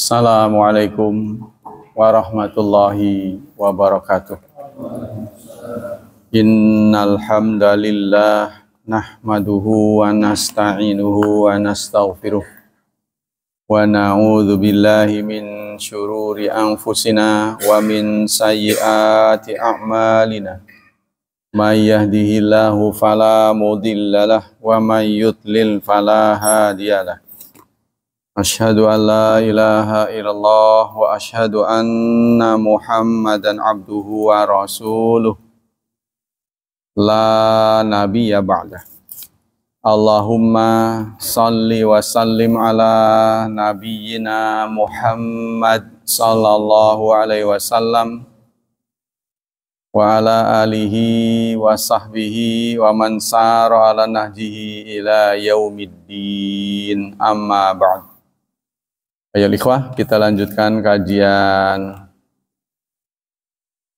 Assalamualaikum warahmatullahi wabarakatuh. Innal hamdalillah nahmaduhu wa nasta'inuhu wa nastaghfiruh wa na'udzu billahi min syururi anfusina wa min sayyiati a'malina. May yahdihillahu fala mudhillalah wa may yudlil fala hadiyalah. Asyhadu an la ilaha illallah wa asyhadu anna Muhammadan abduhu wa rasuluh la nabiyya ba'dah. Allahumma salli wa sallim ala nabiyyina Muhammad sallallahu alaihi wasallam wa ala alihi wa sahbihi wa man sara ala nahjihi ila yaumiddin, amma ba'd. Ayo ikhwah, kita lanjutkan kajian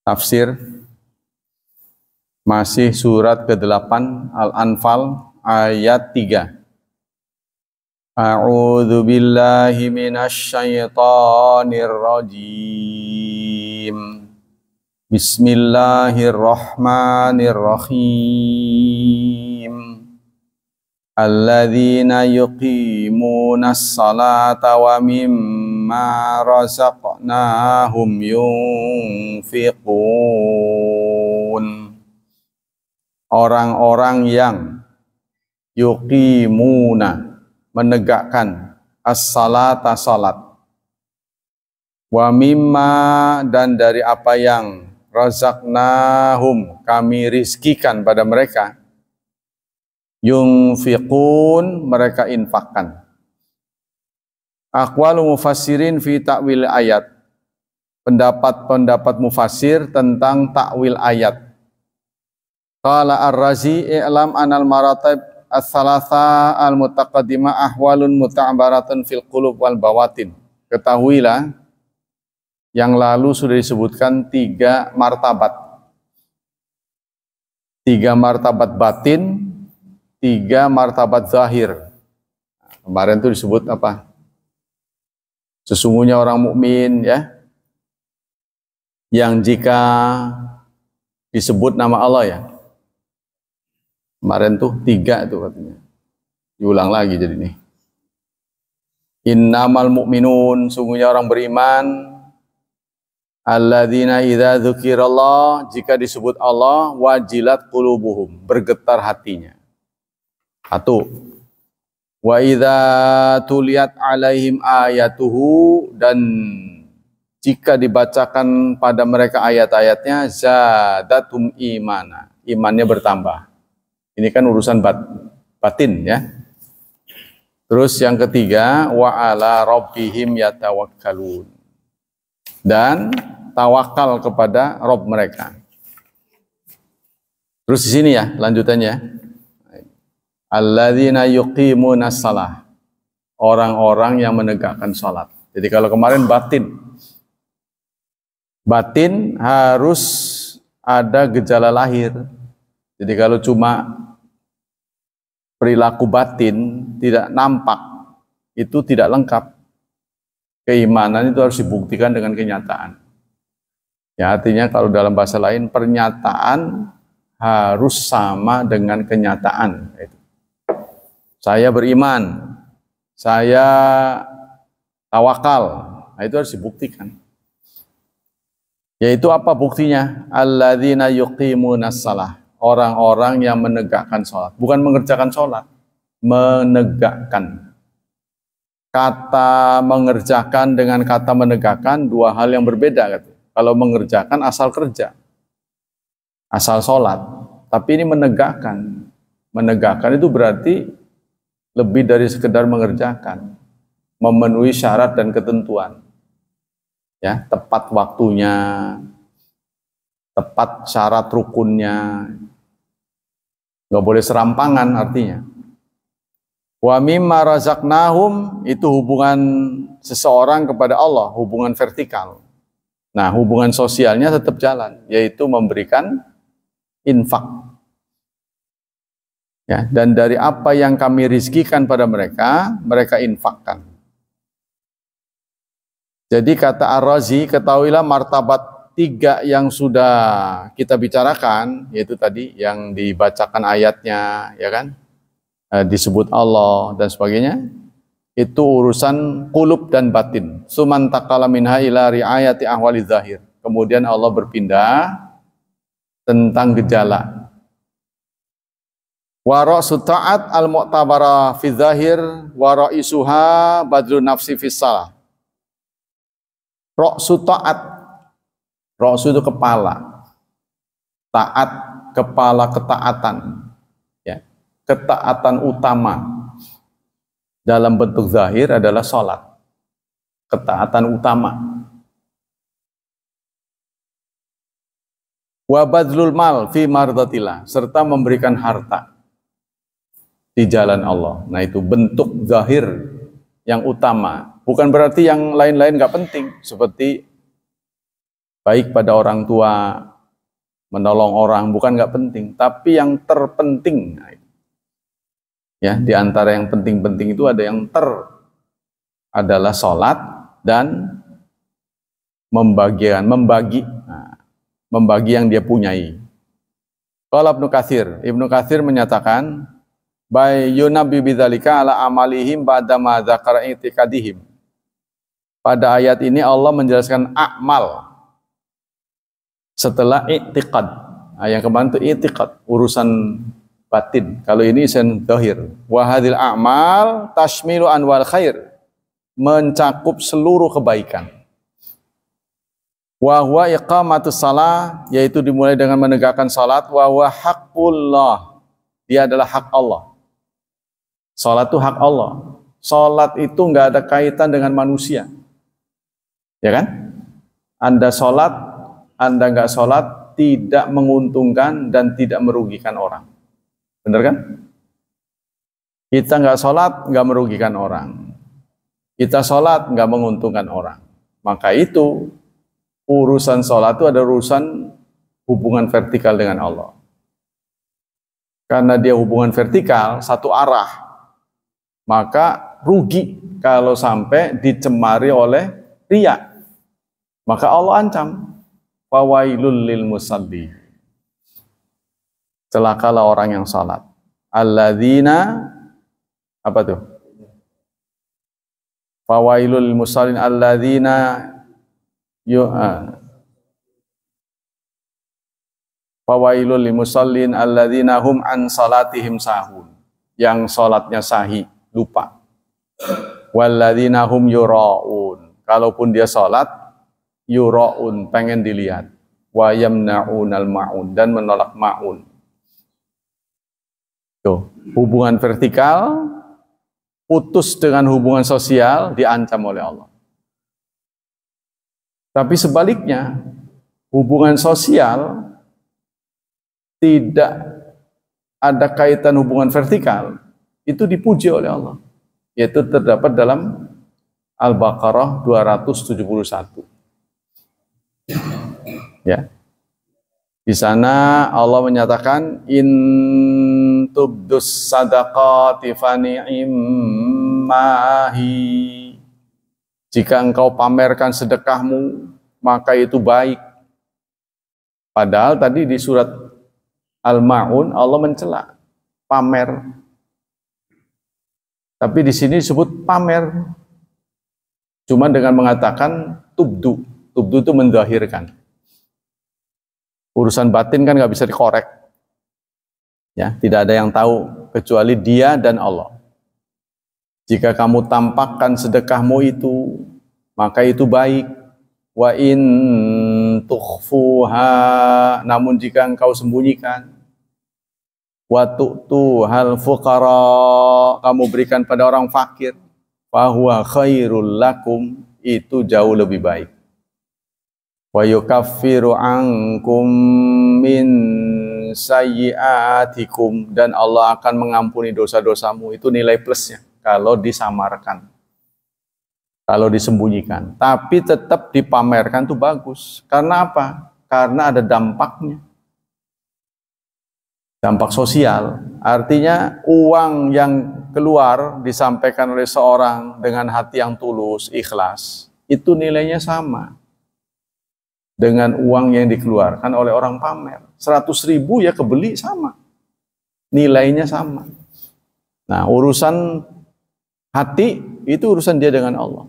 tafsir masih surat ke-8 Al-Anfal ayat 3. A'udzu billahi minasy syaithanir rajim. Bismillahirrahmanirrahim. Alladzina yuqimunas salata wa mimma razaqnahum yunfiqun. Orang-orang yang yuqimuna, menegakkan, as-salata, salat, wa mimma, dan dari apa yang razaqnahum, kami rizkikan pada mereka, yunfiqun, mereka infakkan. Aqwalu mufassirin fi ta'wil ayat. Pendapat-pendapat mufassir tentang ta'wil ayat. Qala Ar-Razi, i'lam anal maratib as-salasa al-mutaqaddimah ahwalun muta'abaratun fil qulub wal bawatin. Ketahuilah, yang lalu sudah disebutkan 3 martabat. 3 martabat batin, 3 martabat zahir. Kemarin itu disebut apa? Sesungguhnya orang mukmin, ya, yang jika disebut nama Allah, ya. Kemarin tuh 3 itu katanya. Diulang lagi jadi nih. Innamal mu'minun, sungguhnya orang beriman, alladzina idza dzukirallah, jika disebut Allah, wajilat qulubuhum, bergetar hatinya. 1. Wa idza tuliyat alaihim ayatuhu, dan jika dibacakan pada mereka ayat-ayatnya, zadatum imana, imannya bertambah. Ini kan urusan batin, ya. Terus yang ketiga, wa ala rabbihim yatawakkalun, dan tawakal kepada Rabb mereka. Terus di sini, ya, lanjutannya. Alladzina yuqimunas shalah, orang-orang yang menegakkan salat. Jadi kalau kemarin batin harus ada gejala lahir. Jadi kalau cuma perilaku batin tidak nampak, itu tidak lengkap. Keimanan itu harus dibuktikan dengan kenyataan. Ya, artinya kalau dalam bahasa lain, pernyataan harus sama dengan kenyataan. Saya beriman, saya tawakal, nah, itu harus dibuktikan. Yaitu apa buktinya? Alladzina yuqimunas shalah, orang-orang yang menegakkan sholat. Bukan mengerjakan sholat, menegakkan. Kata mengerjakan dengan kata menegakkan 2 hal yang berbeda. Kalau mengerjakan asal kerja, asal sholat. Tapi ini menegakkan. Menegakkan itu berarti lebih dari sekedar mengerjakan, memenuhi syarat dan ketentuan, ya, tepat waktunya, tepat syarat rukunnya, nggak boleh serampangan artinya. Wa mimma razaqnahum, itu hubungan seseorang kepada Allah, hubungan vertikal. Nah, hubungan sosialnya tetap jalan, yaitu memberikan infak. Ya, dan dari apa yang kami rizkikan pada mereka, mereka infakkan. Jadi kata Ar-Razi, ketahuilah martabat 3 yang sudah kita bicarakan, yaitu tadi yang dibacakan ayatnya, ya kan, disebut Allah dan sebagainya, itu urusan qulub dan batin. Suman taqala minha ila riayati ahwali zahir. Kemudian Allah berpindah tentang gejala. Wa ra'su ta'at al-mu'tabara fi zahir wa ra'isuha badlun nafsi fi salah. Ra'su ta'at, ra'su itu kepala, ta'at kepala ketaatan, ya, ketaatan utama dalam bentuk zahir adalah sholat, ketaatan utama. Wa badlul mal fi mardatillah, serta memberikan harta di jalan Allah. Nah itu bentuk zahir yang utama. Bukan berarti yang lain-lain nggak penting, seperti baik pada orang tua, menolong orang, bukan nggak penting, tapi yang terpenting. Ya, di antara yang penting-penting itu ada yang adalah sholat dan membagi yang dia punyai. Qala Ibnu Katsir menyatakan, bayyunabi bidzalika ala amalihim ba'da ma dzakara i'tiqadihim. Pada ayat ini Allah menjelaskan amal setelah i'tiqad. Yang kemarin itu i'tiqad, urusan batin. Kalau ini isen zahir. Wa hadhil a'mal tashmilu anwal khair, mencakup seluruh kebaikan. Wa huwa iqamatus shalah, yaitu dimulai dengan menegakkan salat. Wa huwa haqqullah, dia adalah hak Allah. Salat itu hak Allah. Salat itu enggak ada kaitan dengan manusia. Ya kan? Anda salat, Anda enggak salat, tidak menguntungkan dan tidak merugikan orang. Benar kan? Kita enggak salat, enggak merugikan orang. Kita salat, enggak menguntungkan orang. Maka itu urusan salat itu ada urusan hubungan vertikal dengan Allah. Karena dia hubungan vertikal, satu arah, maka rugi kalau sampai dicemari oleh riya. Maka Allah ancam, fawailul lil musalli, celakalah orang yang salat. Alladzina, apa tuh? Fawailul lil musallin alladzina fawailul lil musallin alladzina hum an salatihim sahun, yang salatnya sahih, lupa. Walladzina hum yura'un, kalaupun dia salat yura'un, pengen dilihat. Wa yamna'unal ma'un, dan menolak ma'un. Tuh, hubungan vertikal putus dengan hubungan sosial diancam oleh Allah. Tapi sebaliknya, hubungan sosial tidak ada kaitan hubungan vertikal, itu dipuji oleh Allah. Yaitu terdapat dalam Al-Baqarah 271. Ya. Di sana Allah menyatakan, in tubdus sadaqati fani'immahi, jika engkau pamerkan sedekahmu maka itu baik. Padahal tadi di surat Al-Ma'un Allah mencela pamer, tapi di sini disebut pamer cuma dengan mengatakan tubdu. Tubdu itu mendahirkan. Urusan batin kan nggak bisa dikorek. Ya, tidak ada yang tahu kecuali Dia dan Allah. Jika kamu tampakkan sedekahmu itu, maka itu baik. Wa in tukhfuha, namun jika engkau sembunyikan, wa tu'tuhal fuqara, kamu berikan pada orang fakir, fa huwa khairul lakum, itu jauh lebih baik. Wa yukaffiru ankum min sayyiatikum, dan Allah akan mengampuni dosa-dosamu. Itu nilai plusnya kalau disamarkan, kalau disembunyikan. Tapi tetap dipamerkan itu bagus. Karena apa? Karena ada dampaknya, dampak sosial. Artinya uang yang keluar disampaikan oleh seorang dengan hati yang tulus, ikhlas, itu nilainya sama dengan uang yang dikeluarkan oleh orang pamer. 100.000 ya kebeli sama, nilainya sama. Nah, urusan hati itu urusan dia dengan Allah.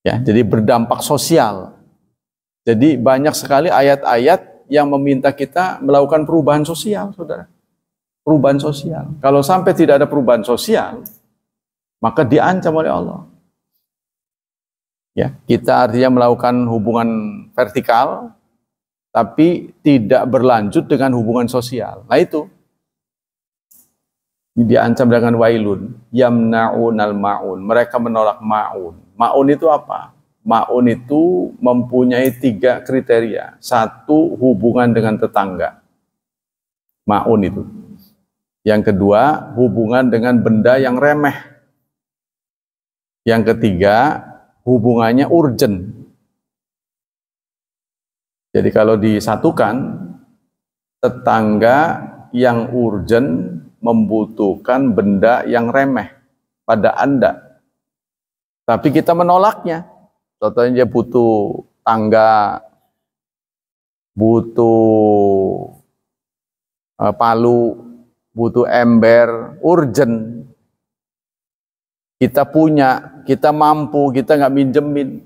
Ya, jadi berdampak sosial. Jadi banyak sekali ayat-ayat yang meminta kita melakukan perubahan sosial, saudara. Perubahan sosial. Kalau sampai tidak ada perubahan sosial, maka diancam oleh Allah. Ya, kita artinya melakukan hubungan vertikal, tapi tidak berlanjut dengan hubungan sosial. Nah itu diancam dengan wailun, yamna'unal ma'un. Mereka menolak ma'un. Ma'un itu apa? Ma'un itu mempunyai 3 kriteria. 1, hubungan dengan tetangga. Ma'un itu. Yang kedua, hubungan dengan benda yang remeh. Yang ketiga, hubungannya urgent. Jadi kalau disatukan, tetangga yang urgent membutuhkan benda yang remeh pada Anda. Tapi kita menolaknya. Contohnya dia butuh tangga, butuh palu, butuh ember, urgent. Kita punya, kita mampu, kita nggak minjemin,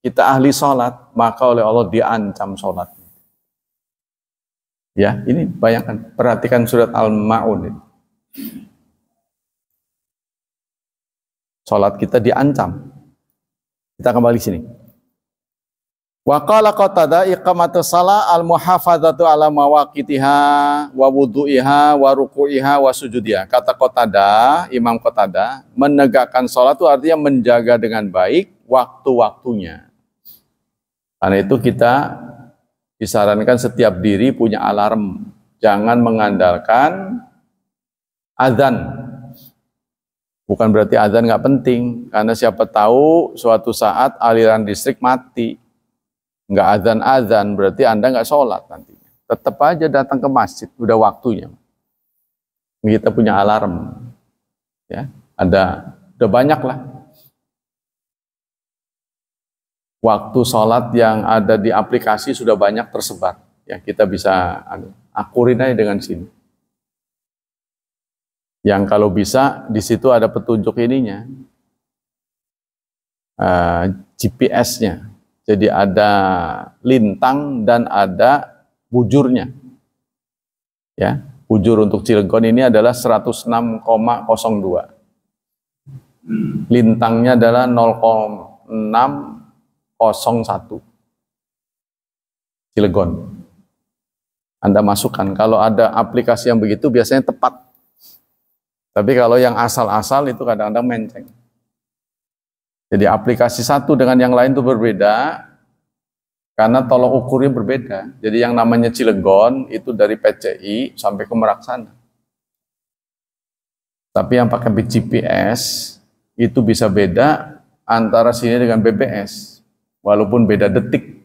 kita ahli sholat, maka oleh Allah diancam sholatnya. Ya, ini bayangkan, perhatikan surat Al-Ma'un. Sholat kita diancam. Kita kembali sini. Wa qala Qatadah iqamatus shalah al-muhafadzatu ala mawaqitiha wa wudu'iha wa ruku'iha wa sujudiha. Kata Qatadah, Imam Qatadah, menegakkan sholat itu artinya menjaga dengan baik waktu-waktunya. Karena itu kita disarankan setiap diri punya alarm. Jangan mengandalkan azan. Bukan berarti azan nggak penting, karena siapa tahu suatu saat aliran listrik mati. Nggak azan-azan, berarti Anda nggak sholat nantinya. Tetap aja datang ke masjid, udah waktunya. Kita punya alarm. Ya, udah banyak lah. Waktu sholat yang ada di aplikasi sudah banyak tersebar. Ya, kita bisa akurin aja dengan sini. Yang kalau bisa di situ ada petunjuk ininya, GPS-nya. Jadi ada lintang dan ada bujurnya. Ya, bujur untuk Cilegon ini adalah 106,02. Lintangnya adalah 0,601. Cilegon. Anda masukkan, kalau ada aplikasi yang begitu biasanya tepat. Tapi kalau yang asal-asal itu kadang-kadang menceng. Jadi aplikasi satu dengan yang lain itu berbeda, karena tolok ukurnya berbeda. Jadi yang namanya Cilegon itu dari PCI sampai ke Merak sana. Tapi yang pakai GPS itu bisa beda antara sini dengan BBS. Walaupun beda detik.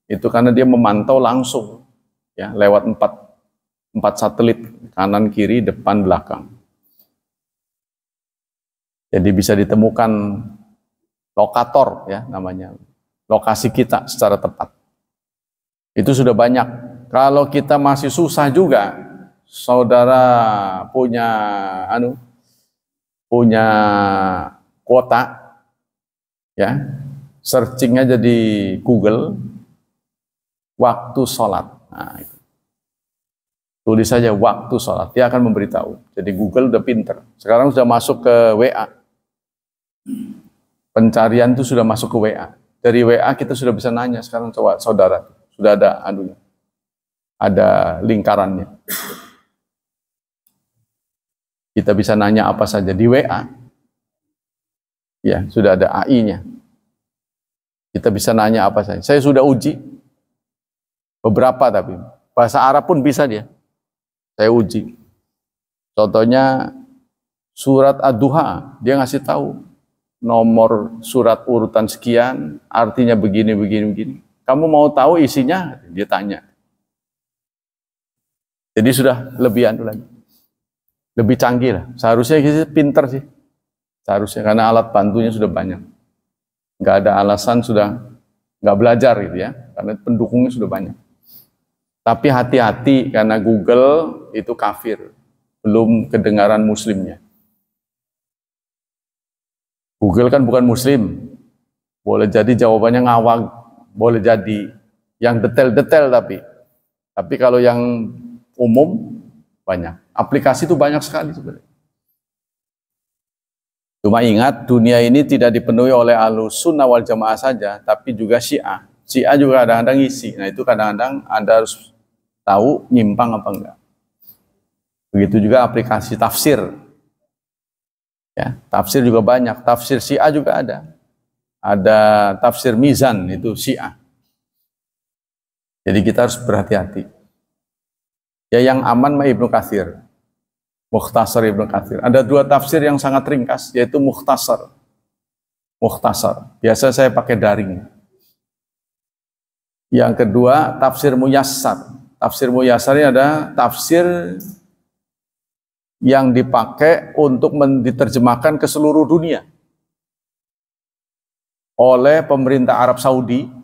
Itu karena dia memantau langsung. Ya, lewat 4 satelit, kanan, kiri, depan, belakang. Jadi bisa ditemukan lokator, ya namanya, lokasi kita secara tepat. Itu sudah banyak. Kalau kita masih susah juga, saudara punya kuota, ya, searching aja di Google waktu sholat. Nah, itu. Tulis saja waktu sholat, dia akan memberitahu. Jadi Google udah pinter. Sekarang sudah masuk ke WA. Pencarian itu sudah masuk ke WA. Dari WA kita sudah bisa nanya sekarang, coba saudara, sudah ada ada lingkarannya. Kita bisa nanya apa saja di WA. Ya, sudah ada AI-nya. Kita bisa nanya apa saja. Saya sudah uji beberapa, tapi bahasa Arab pun bisa dia. Saya uji. Contohnya surat Ad-Duha, dia ngasih tahu nomor surat urutan sekian, artinya begini, begini, begini. Kamu mau tahu isinya? Dia tanya. Jadi sudah lebih canggih lah. Seharusnya kita pinter sih. Seharusnya, karena alat bantunya sudah banyak. nggak ada alasan sudah nggak belajar gitu ya, karena pendukungnya sudah banyak. Tapi hati-hati karena Google itu kafir, belum kedengaran muslimnya. Google kan bukan muslim, boleh jadi jawabannya ngawang, boleh jadi yang detail-detail tapi kalau yang umum banyak. Aplikasi itu banyak sekali sebenarnya. Cuma ingat, dunia ini tidak dipenuhi oleh Ahlussunnah wal Jamaah saja, tapi juga Syiah. Syiah juga kadang-kadang ngisi. Nah itu kadang-kadang Anda harus tahu nyimpang apa enggak. Begitu juga aplikasi tafsir. Ya, tafsir juga banyak. Tafsir Syiah juga ada. Ada tafsir Mizan, itu Syiah. Jadi kita harus berhati-hati. Ya yang aman mah Ibnu Katsir. Mukhtasar Ibnu Katsir. Ada dua tafsir yang sangat ringkas, yaitu Mukhtasar. Mukhtasar. Biasa saya pakai daring. Yang kedua, tafsir Muyassar. Tafsir Muyassar ini ada tafsir yang dipakai untuk diterjemahkan ke seluruh dunia oleh pemerintah Arab Saudi.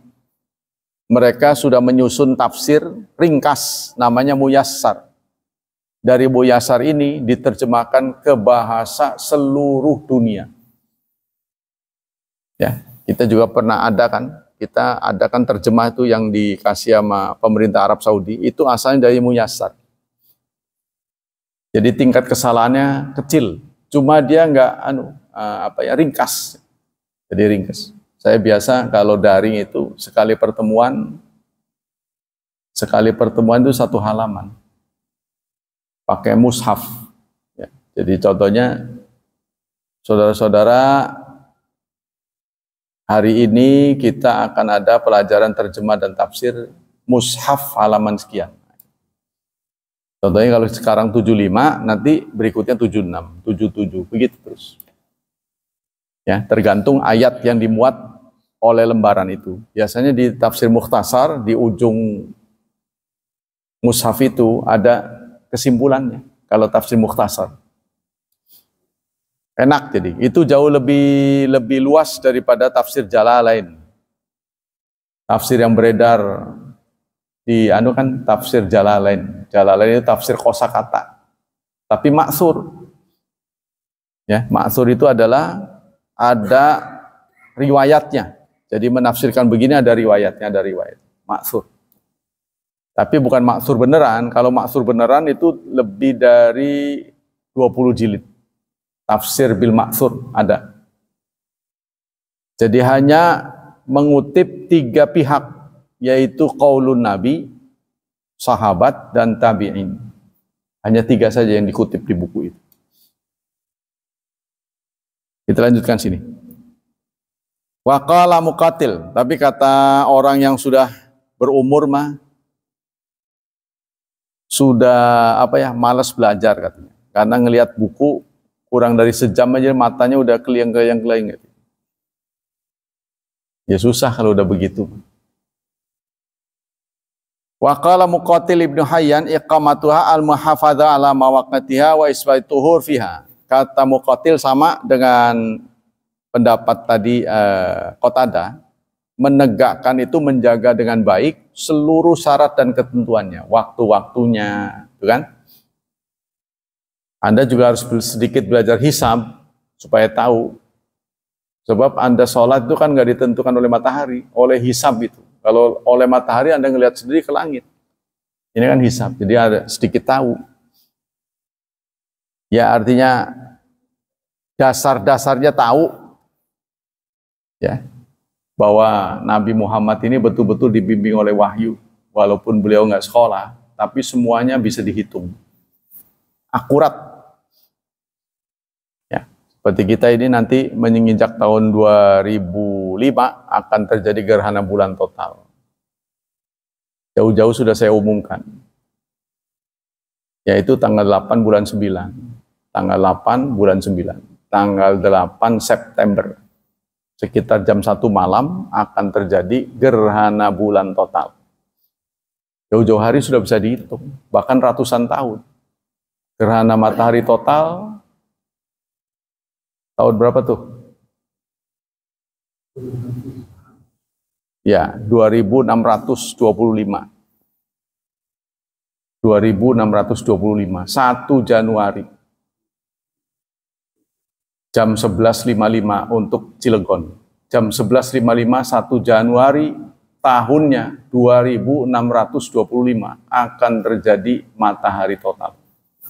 Mereka sudah menyusun tafsir ringkas, namanya Muyassar. Dari Muyassar ini diterjemahkan ke bahasa seluruh dunia. Ya, kita juga pernah kita adakan terjemah itu yang dikasih sama pemerintah Arab Saudi, itu asalnya dari Muyassar. Jadi tingkat kesalahannya kecil, cuma dia nggak ringkas. Jadi ringkas. Saya biasa kalau daring itu sekali pertemuan itu satu halaman. Pakai mushaf. Ya. Jadi contohnya, saudara-saudara, hari ini kita akan ada pelajaran terjemah dan tafsir mushaf halaman sekian. Contohnya kalau sekarang 75, nanti berikutnya 76, 77, begitu terus. Ya, tergantung ayat yang dimuat oleh lembaran itu. Biasanya di tafsir Mukhtasar, di ujung mushaf itu ada kesimpulannya, kalau tafsir Mukhtasar. Enak jadi, itu jauh lebih luas daripada tafsir Jalalain. Tafsir yang beredar di tafsir Jalalain. Jalalain itu tafsir kosakata. Tapi maksur. Ya, maksur itu adalah ada riwayatnya. Jadi menafsirkan begini ada riwayatnya, ada riwayat. Maksur. Tapi bukan maksur beneran. Kalau maksur beneran itu lebih dari 20 jilid. Tafsir bil maksur ada. Jadi hanya mengutip 3 pihak, yaitu qaulun Nabi, sahabat, dan tabi'in. Hanya 3 saja yang dikutip di buku itu. Kita lanjutkan sini. Wa qala Muqatil, tapi kata orang yang sudah berumur mah, sudah malas belajar katanya. Karena ngelihat buku kurang dari sejam aja matanya udah keliyang-keliyang. Ya susah kalau udah begitu. Wa qala Muqatil Ibnu Hayyan iqamatuha al-muhafadzah ala mawaqatiha wa isbatuhur fiha. Kata Muqatil sama dengan pendapat tadi Qatadah, menegakkan itu menjaga dengan baik seluruh syarat dan ketentuannya, waktu-waktunya, itu kan? Anda juga harus sedikit belajar hisab supaya tahu. Sebab Anda sholat itu kan nggak ditentukan oleh matahari, oleh hisab itu. Kalau oleh matahari Anda ngelihat sendiri ke langit. Ini kan hisab, jadi ada sedikit tahu. Ya artinya dasar-dasarnya tahu. Ya. Bahwa Nabi Muhammad ini betul-betul dibimbing oleh wahyu, walaupun beliau nggak sekolah, tapi semuanya bisa dihitung, akurat. Ya, seperti kita ini nanti menginjak tahun 2005 akan terjadi gerhana bulan total. Jauh-jauh sudah saya umumkan, yaitu tanggal 8 bulan 9, tanggal 8 bulan 9, tanggal 8 September. Sekitar jam 1 malam akan terjadi gerhana bulan total. Jauh-jauh hari sudah bisa dihitung, bahkan ratusan tahun. Gerhana matahari total tahun berapa tuh? Ya, 2625. 2625, 1 Januari. Jam 11.55 untuk Cilegon. Jam 11.55 1 Januari tahunnya 2625 akan terjadi matahari total.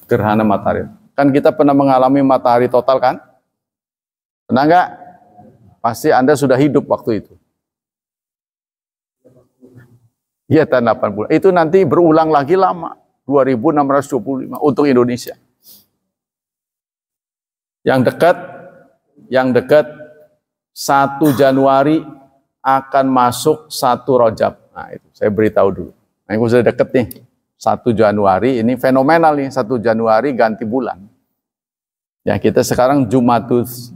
Gerhana matahari. Kan kita pernah mengalami matahari total kan? Pernah nggak? Pasti Anda sudah hidup waktu itu. Iya, tahun 80. Itu nanti berulang lagi lama. 2625 untuk Indonesia. Yang dekat 1 Januari akan masuk 1 Rajab. Nah, itu saya beritahu dulu. Nah, itu sudah dekat nih. 1 Januari ini fenomenal nih, 1 Januari ganti bulan. Ya, kita sekarang Jumadis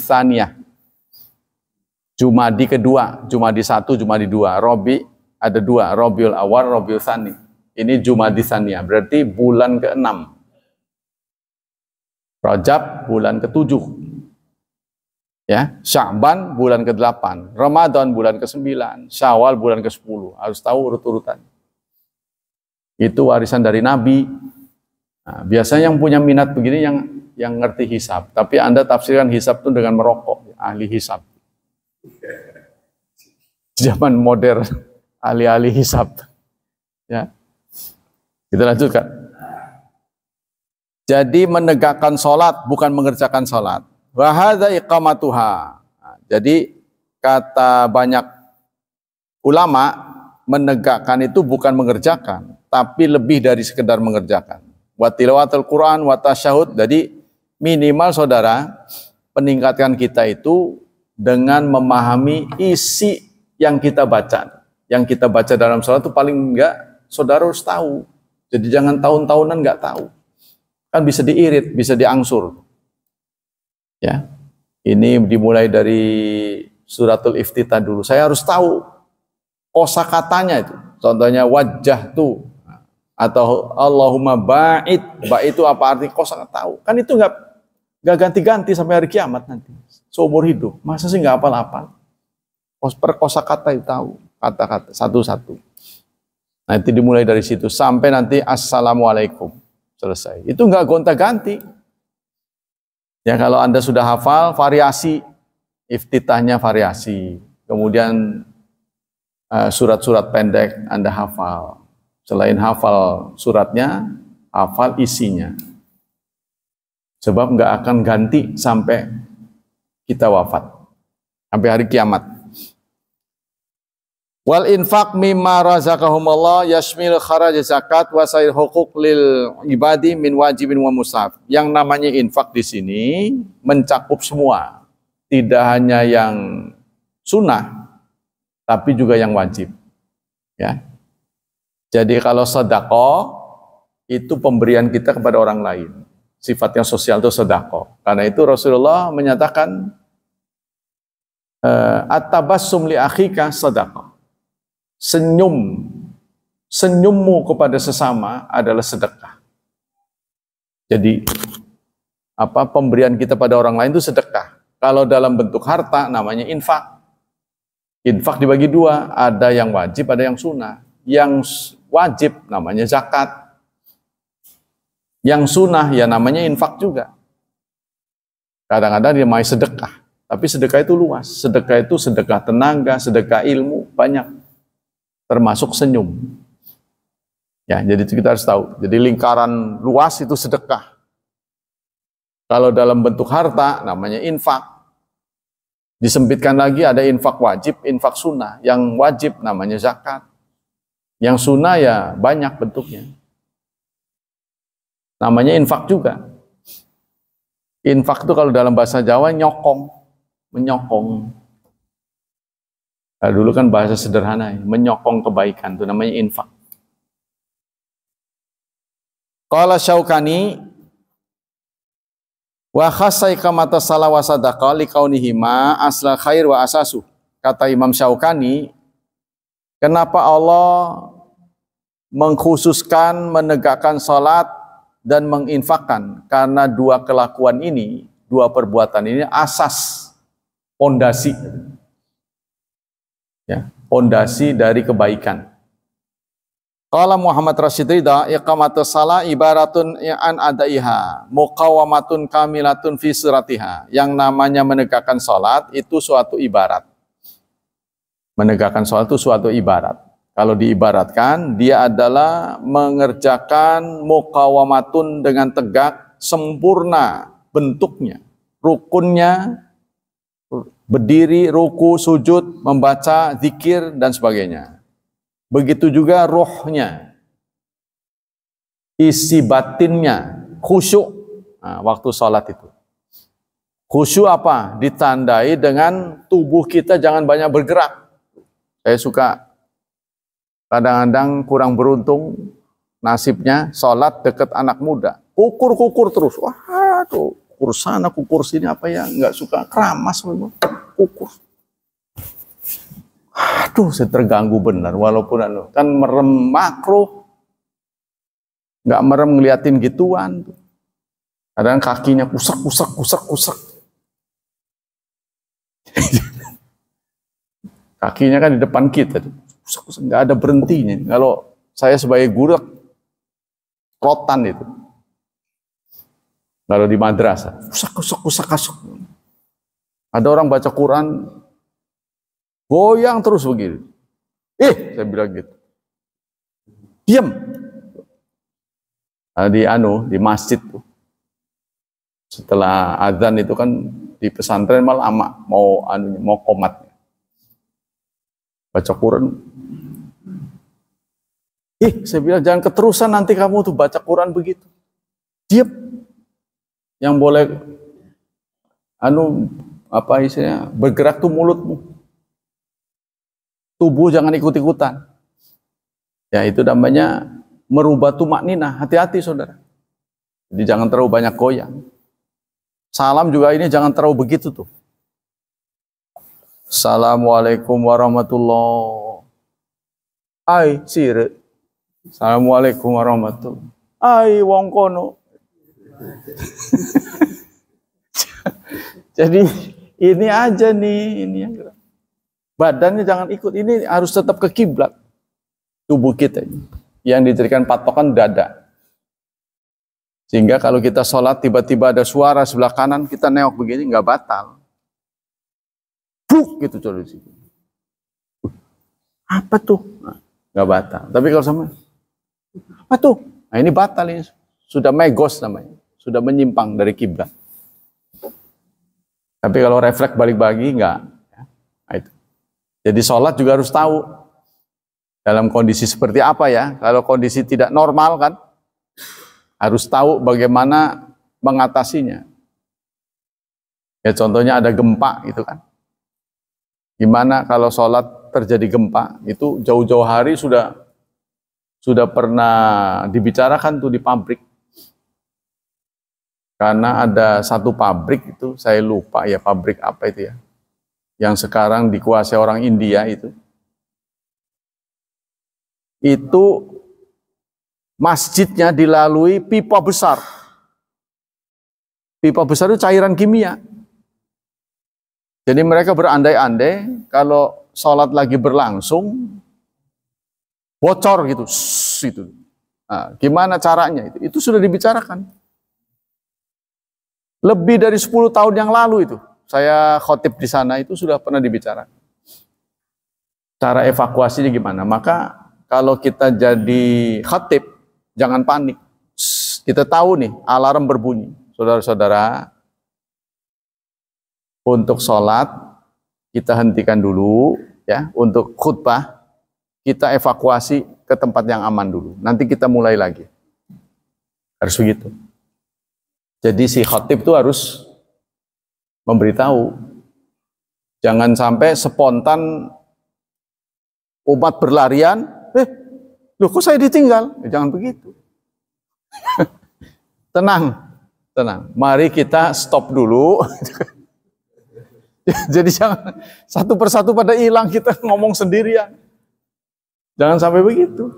Tsaniyah. Jumadi kedua, Jumadi 1, Jumadi 2. Robi ada 2, Robiul Awal, Robiul Tsani. Ini Jumadis Tsaniyah, berarti bulan ke-6. Rajab bulan ke-7. Ya, Sya'ban bulan ke-8, Ramadan bulan ke-9, Syawal bulan ke-10. Harus tahu urut-urutan. Itu warisan dari Nabi. Nah, biasanya yang punya minat begini yang ngerti hisab. Tapi Anda tafsirkan hisab itu dengan merokok, ahli hisab. Zaman modern, ahli-ahli hisab. Ya. Kita lanjutkan. Jadi menegakkan sholat bukan mengerjakan sholat. Wa hadza iqamatuha. Jadi kata banyak ulama, menegakkan itu bukan mengerjakan, tapi lebih dari sekedar mengerjakan. Wa tilawatul Quran wa tasyahud. Jadi minimal saudara peningkatkan kita itu dengan memahami isi yang kita baca. Yang kita baca dalam sholat itu paling enggak saudara harus tahu. Jadi jangan tahun-tahunan nggak tahu. Kan bisa diirit, bisa diangsur. Ya. Ini dimulai dari suratul Iftitah dulu. Saya harus tahu kosakatanya itu. Contohnya wajah tuh atau Allahumma ba'id. Ba'id itu apa arti kosakata tahu. Kan itu nggak ganti-ganti sampai hari kiamat nanti. Seumur hidup. Masa sih nggak hafal-hafal? Per kosakata itu tahu. Kata-kata satu-satu. Nah, itu dimulai dari situ sampai nanti assalamualaikum selesai. Itu enggak gonta-ganti. Ya, kalau Anda sudah hafal variasi, iftitahnya variasi. Kemudian surat-surat pendek Anda hafal. Selain hafal suratnya, hafal isinya. Sebab enggak akan ganti sampai kita wafat. Sampai hari kiamat. Wal infaq mimma razaqahumullah yashmil kharaj zakat wa sair huquq lil ibadi min wajibin wa mustahab. Yang namanya infak di sini mencakup semua. Tidak hanya yang sunnah tapi juga yang wajib. Ya. Jadi kalau sedekah itu pemberian kita kepada orang lain. Sifatnya sosial itu sedekah. Karena itu Rasulullah menyatakan at-tabassum li akhika sedekah. Senyummu kepada sesama adalah sedekah. Jadi pemberian kita pada orang lain itu sedekah. Kalau dalam bentuk harta namanya infak. Infak dibagi dua, ada yang wajib, ada yang sunnah. Yang wajib namanya zakat. Yang sunnah ya namanya infak juga. Kadang-kadang dia namanya sedekah, tapi sedekah itu luas. Sedekah itu sedekah tenaga, sedekah ilmu, banyak. Termasuk senyum. Ya, jadi itu kita harus tahu. Jadi lingkaran luas itu sedekah. Kalau dalam bentuk harta namanya infak. Disempitkan lagi ada infak wajib, infak sunnah. Yang wajib namanya zakat. Yang sunnah ya banyak bentuknya. Namanya infak juga. Infak itu kalau dalam bahasa Jawa nyokong, menyokong. Nah, dulu kan bahasa sederhana, menyokong kebaikan, itu namanya infak. Qala Syaukani wa khassai kamata salah wa sadaqah likaunihima asla khair wa asasu. Kata Imam Syaukani, kenapa Allah mengkhususkan menegakkan salat dan menginfakkan? Karena dua kelakuan ini, dua perbuatan ini asas, pondasi. Ya, pondasi dari kebaikan. Qala Muhammad Rashid Ridha, iqamatus shalah ibaratun an adaiha, muqawamatun kamilatun fi suratiha. Yang namanya menegakkan salat itu suatu ibarat. Menegakkan salat itu suatu ibarat. Kalau diibaratkan, dia adalah mengerjakan muqawamatun dengan tegak, sempurna bentuknya, rukunnya, berdiri, ruku, sujud, membaca, zikir, dan sebagainya. Begitu juga rohnya, isi batinnya, khusyuk waktu sholat itu. Khusyuk apa? Ditandai dengan tubuh kita jangan banyak bergerak. Saya suka kadang-kadang kurang beruntung nasibnya sholat dekat anak muda. Kukur terus. Wah, tuh kukur sana, kukur sini, apa ya, nggak suka, keramas memang, kukur. Aduh, saya terganggu benar, walaupun kan merem makro, nggak merem ngeliatin gituan. Kadang kakinya kusak. Kakinya kan di depan kita, kusak, nggak ada berhentinya. Kalau saya sebagai guru, rotan itu. Kalau di madrasah, kusak. Ada orang baca Quran, goyang terus begini. Saya bilang gitu. Diam. Di masjid tuh. Setelah azan itu kan di pesantren malah lama mau qomat. Baca Quran. Saya bilang jangan keterusan nanti kamu tuh baca Quran begitu. Diam. Yang boleh bergerak tuh mulutmu. Tubuh jangan ikut-ikutan. Ya, itu namanya merubah tumakninah. Hati-hati saudara. Jadi jangan terlalu banyak goyang. Salam juga ini jangan terlalu begitu tuh. Assalamualaikum warahmatullahi. Sire. Assalamualaikum warahmatullahi. Wong kono. Jadi ini aja nih, ini yang badannya jangan ikut, ini harus tetap ke kiblat tubuh kita ini. Yang dijadikan patokan dada. Sehingga kalau kita sholat tiba-tiba ada suara sebelah kanan, kita neok begini nggak batal. Buk gitu coba di situ. Apa tuh? Nggak batal. Tapi kalau sama apa tuh? Nah ini batal ini. Sudah megos namanya. Sudah menyimpang dari kiblat. Tapi kalau refleks balik lagi enggak. Nah, itu. Jadi sholat juga harus tahu dalam kondisi seperti apa ya. Kalau kondisi tidak normal kan, harus tahu bagaimana mengatasinya. Ya contohnya ada gempa gitu kan. Gimana kalau sholat terjadi gempa, itu jauh-jauh hari sudah pernah dibicarakan tuh di pabrik. Karena ada satu pabrik itu, saya lupa ya pabrik apa itu ya, yang sekarang dikuasai orang India itu masjidnya dilalui pipa besar. Pipa besar itu cairan kimia. Jadi mereka berandai-andai kalau sholat lagi berlangsung, bocor gitu. Nah, gimana caranya? Itu sudah dibicarakan. Lebih dari 10 tahun yang lalu itu, saya khotib di sana itu sudah pernah dibicarakan. Cara evakuasinya gimana? Maka kalau kita jadi khotib, jangan panik. Kita tahu nih, alarm berbunyi. Saudara-saudara, untuk sholat, kita hentikan dulu. Ya, untuk khutbah, kita evakuasi ke tempat yang aman dulu. Nanti kita mulai lagi. Harus begitu. Jadi si khotib itu harus memberitahu. Jangan sampai spontan umat berlarian, loh kok saya ditinggal? Jangan begitu. Tenang. Mari kita stop dulu. Jadi jangan satu persatu pada hilang, kita ngomong sendirian. Jangan sampai begitu.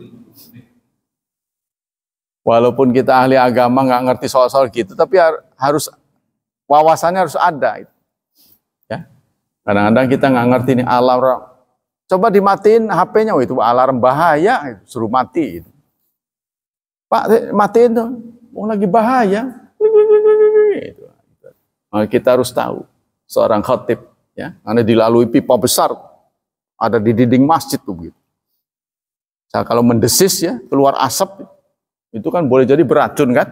Walaupun kita ahli agama nggak ngerti soal-soal gitu, tapi harus wawasannya harus ada. Ya, kadang-kadang kita nggak ngerti nih alarm Coba dimatiin HP-nya, itu alarm bahaya, suruh mati. Pak, matiin tuh, mau lagi bahaya. Nah, kita harus tahu, seorang khatib, ya, karena dilalui pipa besar, ada di dinding masjid tuh gitu. Nah, kalau mendesis ya, keluar asap, itu kan boleh jadi beracun kan?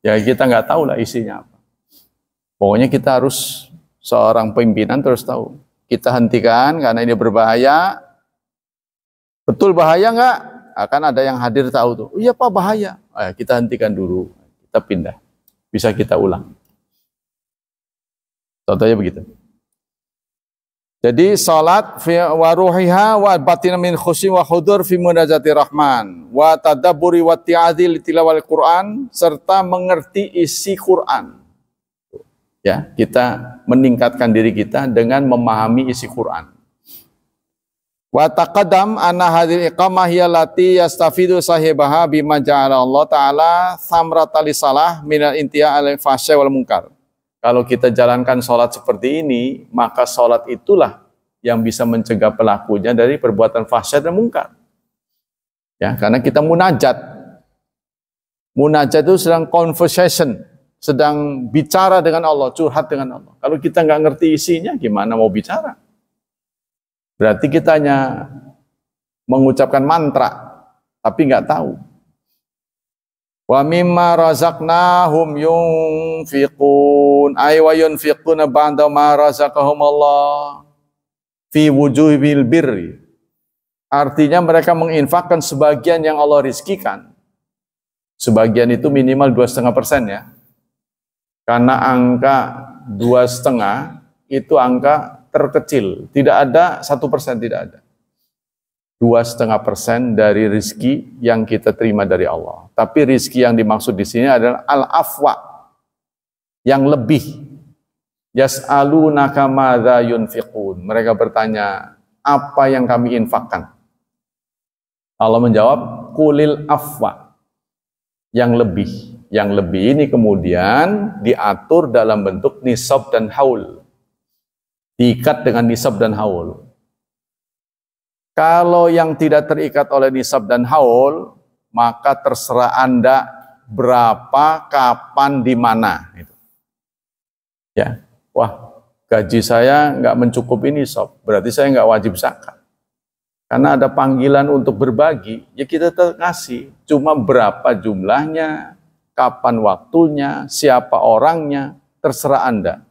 Ya kita nggak tahu lah isinya apa. Pokoknya kita harus, seorang pimpinan terus tahu. Kita hentikan karena ini berbahaya. Betul bahaya nggak? Akan ada yang hadir tahu tuh. Oh, iya Pak bahaya. Kita hentikan dulu. Kita pindah. Bisa kita ulang. Contohnya begitu. Jadi salat fi wa ruhiha wa batina min khusyi wa hudur fi munajati rahman wa tadabburi wa ti'adzi li tilawal Quran serta mengerti isi Quran. Ya, kita meningkatkan diri kita dengan memahami isi Quran. Wa taqaddam anna hadhihi iqamah hiya allati yastafidu sahibaha bima ja'ala Allah taala samrata lisalah minal intiya al fahsya wal munkar. Kalau kita jalankan sholat seperti ini, maka sholat itulah yang bisa mencegah pelakunya dari perbuatan fahsyat dan mungkar. Ya, karena kita munajat. Munajat itu sedang conversation, sedang bicara dengan Allah, curhat dengan Allah. Kalau kita nggak ngerti isinya, gimana mau bicara? Berarti kita hanya mengucapkan mantra, tapi nggak tahu. Wa mimma razaqnahum yunfiqun ay wa yunfiquna ba'da ma razaqahum Allah fi wujuhil birri. Artinya mereka menginfakkan sebagian yang Allah rizkikan. Sebagian itu minimal 2,5% ya. Karena angka 2,5 itu angka terkecil, tidak ada 1%, tidak ada. 2,5% dari rizki yang kita terima dari Allah. Tapi rizki yang dimaksud di sini adalah al-afwa, yang lebih. Yas'alunaka madza yunfiqun. Mereka bertanya, apa yang kami infakkan? Allah menjawab, kulil afwa, yang lebih. Yang lebih ini kemudian diatur dalam bentuk nisab dan haul. Diikat dengan nisab dan haul. Kalau yang tidak terikat oleh nisab dan haul, maka terserah Anda berapa, kapan, di mana. Ya, wah, gaji saya nggak mencukupi nisab, berarti saya nggak wajib zakat. Karena ada panggilan untuk berbagi, ya kita kasih. Cuma berapa jumlahnya, kapan waktunya, siapa orangnya, terserah Anda.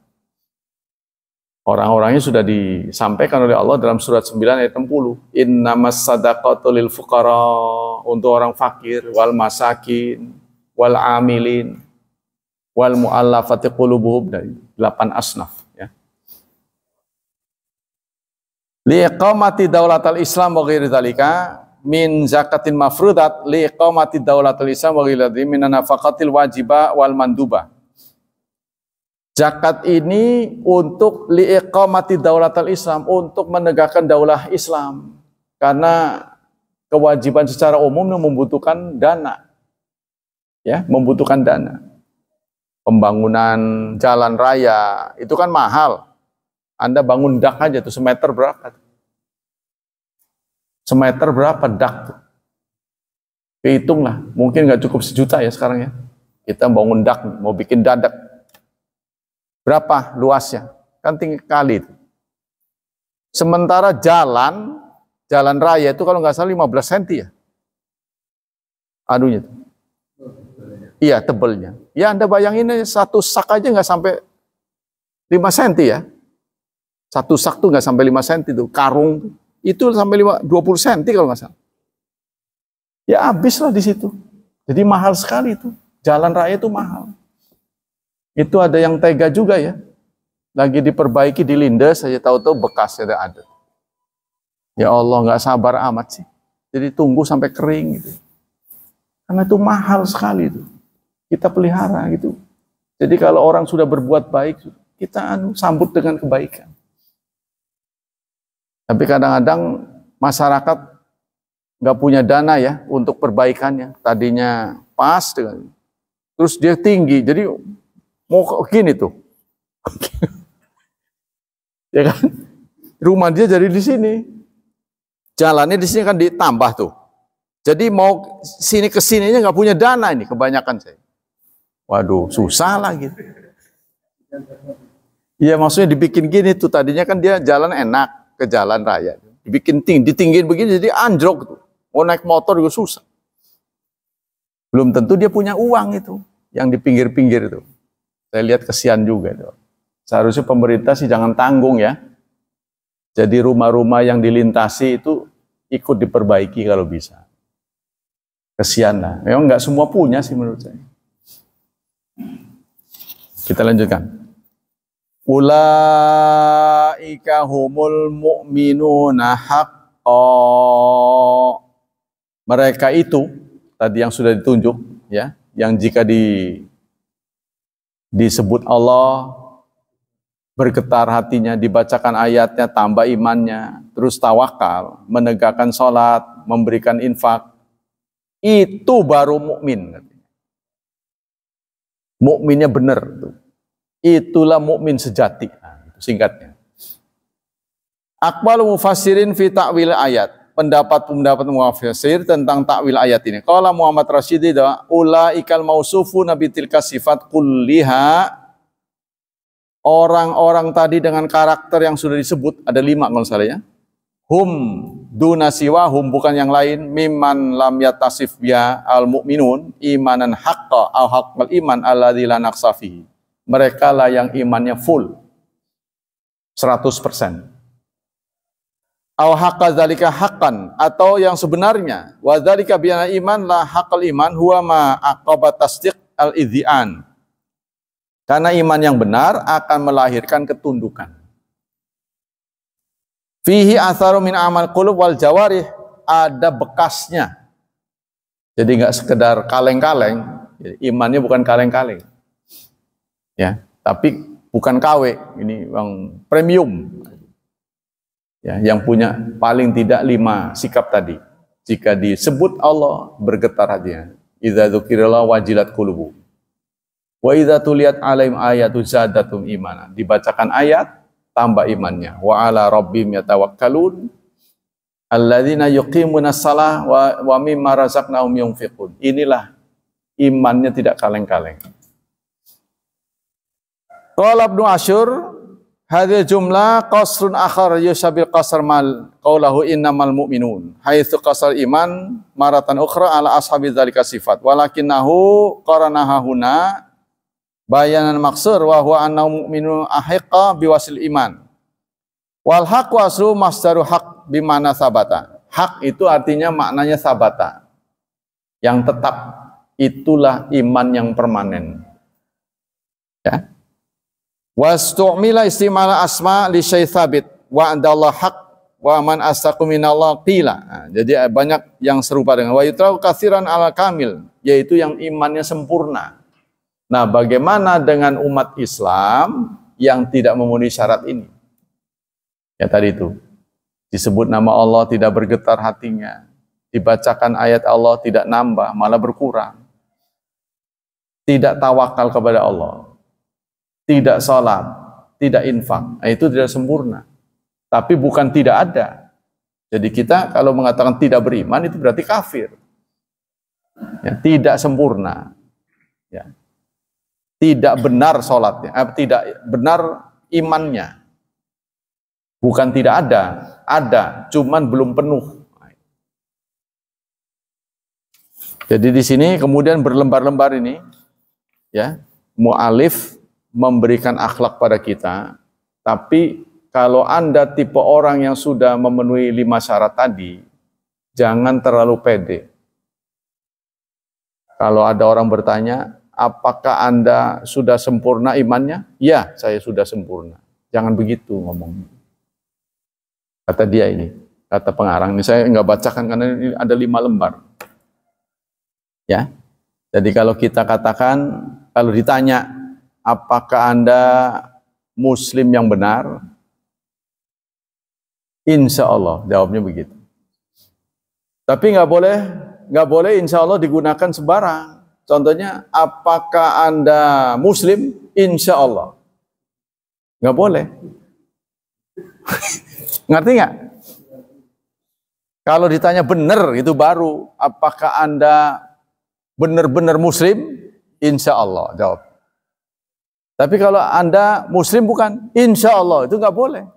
Orang-orangnya sudah disampaikan oleh Allah dalam surat 9 ayat 60. Innamas sadaqatu lil fuqara, untuk orang fakir, wal masakin, wal amilin, wal mu'allafati qulubuhum, dari 8 asnaf ya. Liqamati daulatal Islam wa ghairi dzalika min zakatin mafrudat liqamati daulatal Islam wa ghairi dzalika min nafaqatil wajibah wal mandubah. Zakat ini untuk liiqamati daulatal Islam, untuk menegakkan daulah Islam. Karena kewajiban secara umum membutuhkan dana. Ya, membutuhkan dana. Pembangunan jalan raya itu kan mahal. Anda bangun dak aja tuh semeter berapa? Semeter berapa dak? Hitunglah, mungkin nggak cukup 1 juta ya sekarang ya. Kita bangun dak, mau bikin dadak. Berapa luasnya? Kan tinggi kali itu. Sementara jalan raya itu kalau nggak salah 15 cm ya. Aduhnya. Iya, tebelnya. Ya Anda bayangin aja, 1 sak aja nggak sampai 5 cm ya. 1 sak tuh nggak sampai 5 cm itu. Karung itu sampai 20 cm kalau nggak salah. Ya habislah di situ. Jadi mahal sekali itu. Jalan raya itu mahal. Itu ada yang tega juga ya. Lagi diperbaiki, dilindas saja tahu-tahu bekasnya ada. Ya Allah, nggak sabar amat sih. Jadi tunggu sampai kering gitu. Karena itu mahal sekali itu. Kita pelihara gitu. Jadi kalau orang sudah berbuat baik, kita sambut dengan kebaikan. Tapi kadang-kadang masyarakat nggak punya dana ya untuk perbaikannya. Tadinya pas dengan, terus dia tinggi, jadi mau gini tuh. Ya kan? Rumah dia jadi di sini. Jalannya di sini kan ditambah tuh. Jadi mau sini ke sininya nggak punya dana ini kebanyakan saya. Waduh, susah lagi. Iya, maksudnya dibikin gini tuh, tadinya kan dia jalan enak ke jalan raya. Dibikin ditinggin begini jadi anjlok tuh. Mau naik motor juga susah. Belum tentu dia punya uang itu yang di pinggir-pinggir itu. Saya lihat kesian juga tuh. Seharusnya pemerintah sih jangan tanggung ya. Jadi rumah-rumah yang dilintasi itu ikut diperbaiki kalau bisa. Kesian lah. Memang nggak semua punya sih menurut saya. Kita lanjutkan. Ulaika humul mu'minuna haqqan. Mereka itu tadi yang sudah ditunjuk ya, yang jika disebut Allah bergetar hatinya, dibacakan ayatnya, tambah imannya, terus tawakal, menegakkan sholat, memberikan infak, itu baru mukmin. Mukminnya benar tuh. Itulah mukmin sejati. Nah, itu singkatnya. Aqwalu mufassirin fi ta'wil ayat. Pendapat mufassir tentang takwil ayat ini. Qala Muhammad Rasyidi ulaikal mausufuna bitilka sifat kulliha. Orang-orang tadi dengan karakter yang sudah disebut, ada 5 kalau salah ya. Hum duna siwahum, bukan yang lain, mimman lam yatasif ya al mu'minun imanan haqqa au haqqal iman alladzi la naqsa fihi. Mereka lah yang imannya full 100%. Au haqqa dzalika haqqan, atau yang sebenarnya wa dzalika bi anna iman la haqqal iman huwa ma aqaba tasdiq al idhian. Karena iman yang benar akan melahirkan ketundukan. Fihi atharu min amal qulub wal jawarih, ada bekasnya. Jadi nggak sekedar kaleng-kaleng, imannya bukan kaleng-kaleng. Ya, tapi bukan KW, ini yang premium. Ya, yang punya paling tidak 5 sikap tadi. Jika disebut Allah, bergetar hatinya. Idza dzukirallah wajilat qulubuhum. Wa idza tuliyat alaihim ayatu zadatum imana. Dibacakan ayat, tambah imannya. Wa ala rabbihim yatawakkalun. Alladzina yuqimunas shalah wa mimma razaqnahum yunfiqun. Inilah imannya tidak kaleng-kaleng. Qala Ibnu Asyur, hadhihi jumlah qasrun akhar yusabil qasr mal qaulahu innamal mu'minun. Haitsu qasar iman maratan ukhra ala ashabi dzalika sifat. Walakinahu qaranaha huna bayanan maksur wa huwa annahu mu'minun ahiqqa biwasil iman. Wal haq waslu masdaru haq bimana sabata. Hak itu artinya maknanya sabata. Yang tetap, itulah iman yang permanen. Ya. Wastu'mila istimala asma li syai tsabit wa andallah haq wa man astaqu minallah qila. Nah, jadi banyak yang serupa dengan wa yutrau katsiran ala kamil, yaitu yang imannya sempurna. Nah, bagaimana dengan umat Islam yang tidak memenuhi syarat ini? Ya tadi itu, disebut nama Allah tidak bergetar hatinya, dibacakan ayat Allah tidak nambah, malah berkurang. Tidak tawakal kepada Allah, tidak sholat, tidak infak, nah, itu tidak sempurna. Tapi bukan tidak ada. Jadi kita kalau mengatakan tidak beriman, itu berarti kafir. Ya, tidak sempurna. Ya. Tidak benar sholatnya, tidak benar imannya. Bukan tidak ada, cuman belum penuh. Jadi di sini kemudian berlembar-lembar ini, ya, mu'alif memberikan akhlak pada kita. Tapi kalau Anda tipe orang yang sudah memenuhi 5 syarat tadi, jangan terlalu pede. Kalau ada orang bertanya, apakah Anda sudah sempurna imannya? Ya, saya sudah sempurna. Jangan begitu ngomong. Kata dia ini, kata pengarang ini, saya nggak bacakan karena ini ada 5 lembar. Ya, jadi kalau kita katakan, kalau ditanya, apakah Anda Muslim yang benar? Insya Allah, jawabnya begitu. Tapi nggak boleh Insya Allah digunakan sembarang. Contohnya, apakah Anda Muslim? Insya Allah. Nggak boleh. Ngerti nggak? Kalau ditanya benar, itu baru. Apakah Anda benar-benar Muslim? Insya Allah, jawab. Tapi kalau Anda Muslim bukan, insya Allah, itu nggak boleh.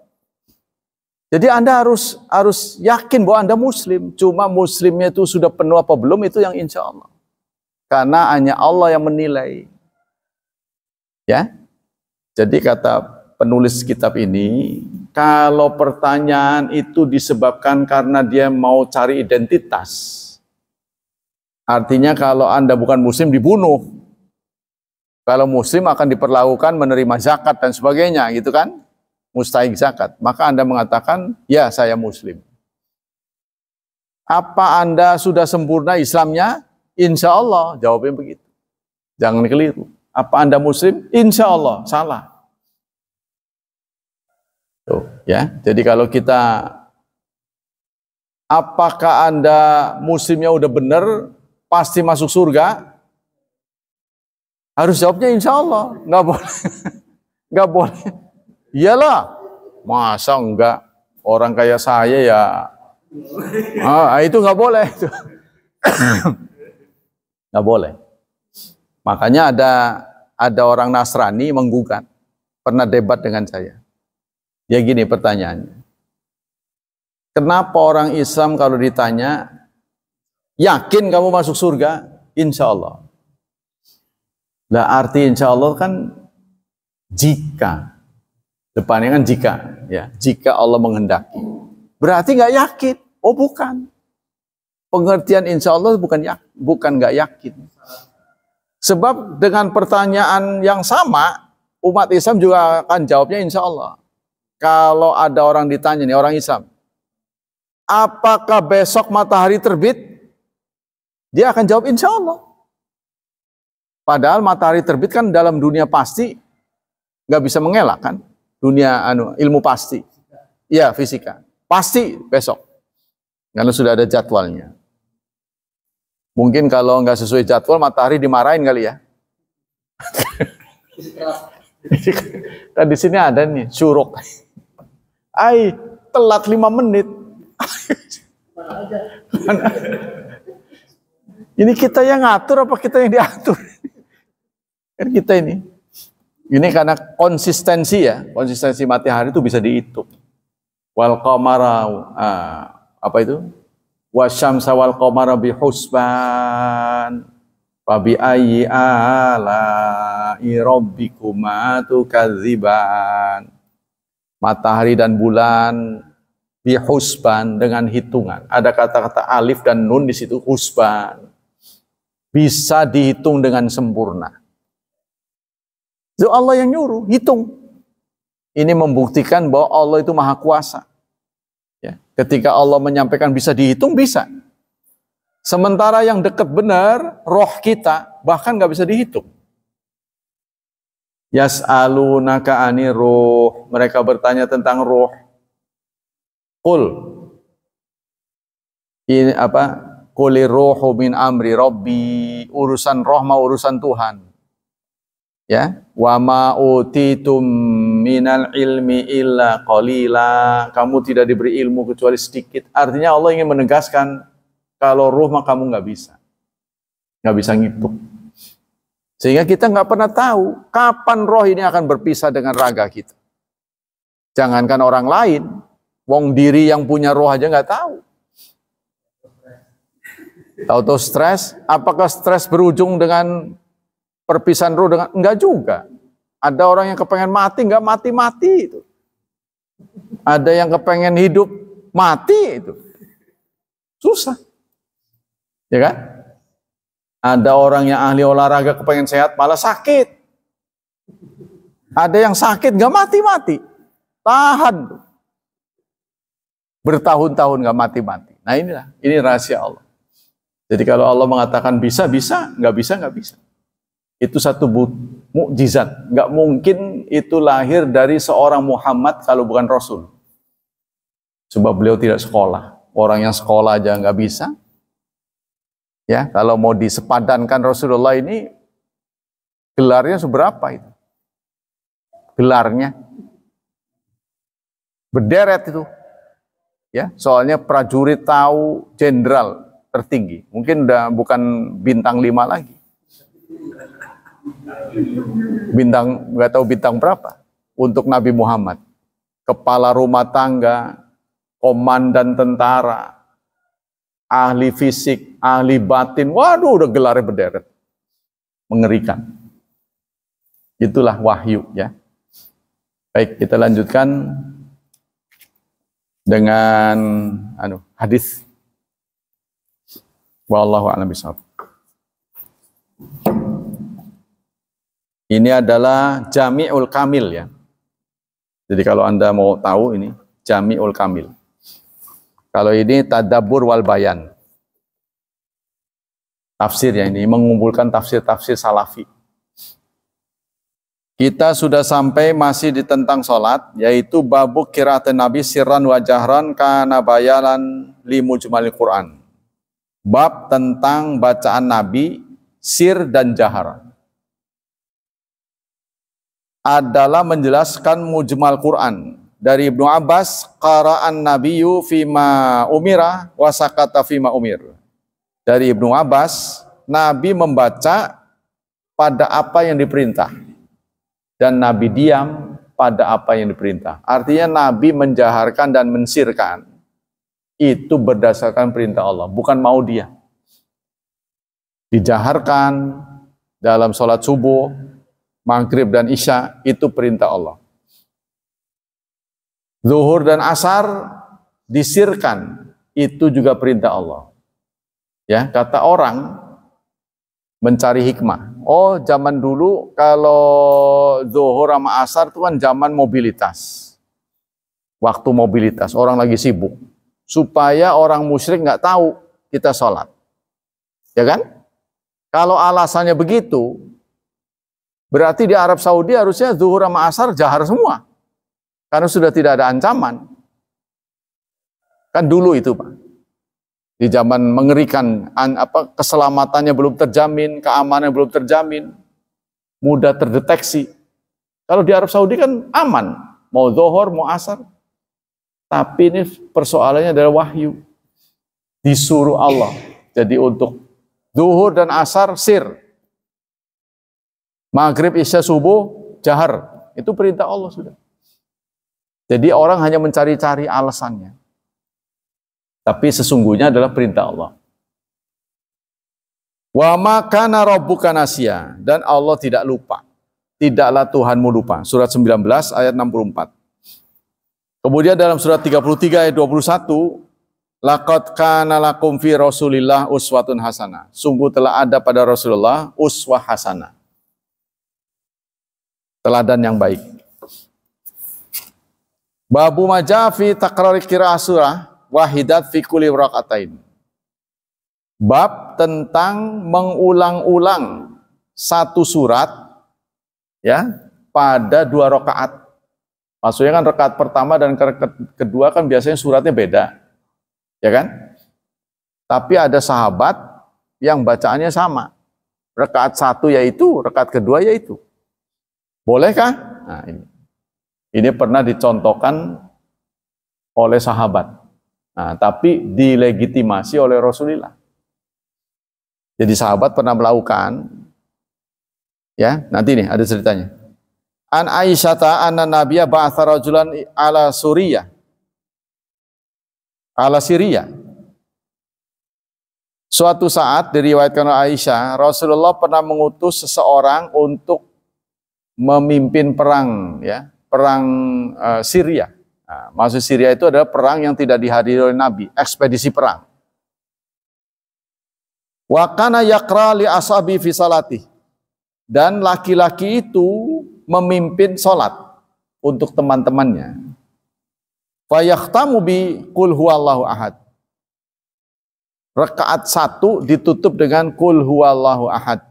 Jadi Anda harus yakin bahwa Anda Muslim. Cuma Muslimnya itu sudah penuh apa belum, itu yang insya Allah. Karena hanya Allah yang menilai. Ya, jadi kata penulis kitab ini, kalau pertanyaan itu disebabkan karena dia mau cari identitas, artinya kalau Anda bukan Muslim dibunuh. Kalau Muslim akan diperlakukan menerima zakat dan sebagainya, gitu kan? Mustahik zakat. Maka Anda mengatakan, ya saya Muslim. Apa Anda sudah sempurna Islamnya? Insya Allah, jawabnya begitu. Jangan keliru. Apa Anda Muslim? Insya Allah, salah. Tuh, ya. Jadi kalau kita, apakah Anda Muslimnya udah benar, pasti masuk surga? Harus jawabnya insya Allah. Nggak boleh. Nggak boleh. Iyalah. Masa enggak? Orang kayak saya ya. Itu nggak boleh. Nggak boleh. Makanya ada orang Nasrani menggugat. Pernah debat dengan saya. Ya gini pertanyaannya. Kenapa orang Islam kalau ditanya, yakin kamu masuk surga? Insya Allah. Nah arti insya Allah kan jika. Depannya kan jika. Ya, jika Allah menghendaki. Berarti nggak yakin. Oh bukan. Pengertian insya Allah bukan nggak yakin. Sebab dengan pertanyaan yang sama, umat Islam juga akan jawabnya insya Allah. Kalau ada orang ditanya nih, orang Islam, apakah besok matahari terbit? Dia akan jawab insya Allah. Padahal matahari terbit kan dalam dunia pasti nggak bisa mengelak kan? Dunia ilmu pasti. Iya, fisika. Pasti besok. Karena sudah ada jadwalnya. Mungkin kalau nggak sesuai jadwal matahari dimarahin kali ya. Kan di sini ada nih syuruk. Telat 5 menit. Ini kita yang ngatur apa kita yang diatur? Kan kita ini. Ini karena konsistensi ya. Konsistensi matahari itu bisa dihitung. Wal qamara apa itu? Wasyamsa wal qamara bihusban. Fa bi ayyi ala'i rabbikuma tukadziban. Matahari dan bulan bihusban, dengan hitungan. Ada kata-kata alif dan nun di situ, husban. Bisa dihitung dengan sempurna. Itu Allah yang nyuruh, hitung. Ini membuktikan bahwa Allah itu maha kuasa. Ya, ketika Allah menyampaikan bisa dihitung, bisa. Sementara yang dekat benar, roh kita, bahkan nggak bisa dihitung. Yas'alunaka anir ruh. Mereka bertanya tentang roh. Qul. Ini apa? Qulir ruhu min amri rabbi. Urusan roh mau urusan Tuhan. Ya, wa ma utitum minal ilmi illa qalila. Kamu tidak diberi ilmu kecuali sedikit. Artinya Allah ingin menegaskan kalau ruh mah kamu nggak bisa ngitung. Sehingga kita nggak pernah tahu kapan roh ini akan berpisah dengan raga kita. Jangankan orang lain, wong diri yang punya roh aja nggak tahu. Tahu-tahu stres, apakah stres berujung dengan perpisahan roh dengan? Enggak juga. Ada orang yang kepengen mati, enggak mati-mati itu. Ada yang kepengen hidup, mati itu. Susah. Ya kan? Ada orang yang ahli olahraga kepengen sehat, malah sakit. Ada yang sakit, enggak mati-mati. Tahan. Bertahun-tahun enggak mati-mati. Nah ini rahasia Allah. Jadi kalau Allah mengatakan bisa, bisa. Enggak bisa, enggak bisa. Itu satu mukjizat. Nggak mungkin itu lahir dari seorang Muhammad kalau bukan Rasul. Sebab beliau tidak sekolah. Orang yang sekolah aja nggak bisa. Ya, kalau mau disepadankan Rasulullah ini, gelarnya seberapa itu? Gelarnya. berderet itu. Ya, soalnya prajurit tahu jenderal tertinggi. Mungkin udah bukan bintang 5 lagi. Nggak tahu bintang berapa untuk Nabi Muhammad. Kepala rumah tangga, komandan tentara, ahli fisik, ahli batin. Waduh, udah gelarnya berderet. Mengerikan. Itulah wahyu ya. Baik, kita lanjutkan dengan hadis. Wallahu a'lam bishawab. Ini adalah Jami'ul Kamil ya. Jadi kalau Anda mau tahu ini Jami'ul Kamil. Kalau ini Tadabbur wal Bayan. Tafsir ya, ini mengumpulkan tafsir-tafsir salafi. Kita sudah sampai masih di tentang sholat, yaitu babuk qiraatin Nabi sirran wa jahran kana bayalan li mujmalil Quran. Bab tentang bacaan Nabi sir dan jahar adalah menjelaskan mujmal Quran. Dari Ibnu Abbas, qara'an nabiyyu fima umira wa sakata fima umir. Dari Ibnu Abbas, Nabi membaca pada apa yang diperintah. Dan Nabi diam pada apa yang diperintah. Artinya Nabi menjaharkan dan mensirkan itu berdasarkan perintah Allah, bukan mau dia. Dijaharkan dalam sholat subuh, maghrib dan isya itu perintah Allah. Zuhur dan asar disirkan itu juga perintah Allah. Ya, kata orang mencari hikmah. Oh, zaman dulu kalau zuhur sama asar itu kan zaman mobilitas. Waktu mobilitas, orang lagi sibuk. Supaya orang musyrik nggak tahu kita sholat. Ya kan? Kalau alasannya begitu, berarti di Arab Saudi harusnya zuhur sama asar jahar semua. Karena sudah tidak ada ancaman. Kan dulu itu, Pak. Di zaman mengerikan, keselamatannya belum terjamin, keamanan belum terjamin, mudah terdeteksi. Kalau di Arab Saudi kan aman, mau zuhur, mau asar. Tapi ini persoalannya adalah wahyu. Disuruh Allah. Jadi untuk zuhur dan asar sir. Maghrib, isya, subuh, jahar. Itu perintah Allah sudah. Jadi orang hanya mencari-cari alasannya. Tapi sesungguhnya adalah perintah Allah. Wa ma kana rabbuka nasiya, dan Allah tidak lupa. Tidaklah Tuhanmu lupa. Surat 19 ayat 64. Kemudian dalam surat 33 ayat 21, laqad kana lakum fi Rasulillah uswatun hasanah. Sungguh telah ada pada Rasulullah uswah hasanah. Teladan yang baik. Babu majafi takrari qiraah surah wahidat fi kulli rakaatain. Bab tentang mengulang-ulang satu surat ya pada 2 rakaat. Maksudnya kan rakaat pertama dan kedua kan biasanya suratnya beda. Ya kan? Tapi ada sahabat yang bacaannya sama. Rakaat 1 yaitu, rakaat kedua yaitu. Bolehkah? Nah, ini pernah dicontohkan oleh sahabat. Nah, tapi dilegitimasi oleh Rasulullah. Jadi sahabat pernah melakukan, ya nanti nih ada ceritanya. An Aisyata anna Nabiya ba'atha rajulan ala Suriya. Ala Syria. Suatu saat diriwayatkan oleh Aisyah, Rasulullah pernah mengutus seseorang untuk memimpin perang, ya perang Syria. Nah, maksud Syria itu adalah perang yang tidak dihadiri oleh Nabi, ekspedisi perang. Wa kana yaqra li ashabi fi salati. Dan laki-laki itu memimpin salat untuk teman-temannya. Fa yahtamu bi qul huwallahu ahad. Rakaat 1 ditutup dengan qul huwallahu ahad.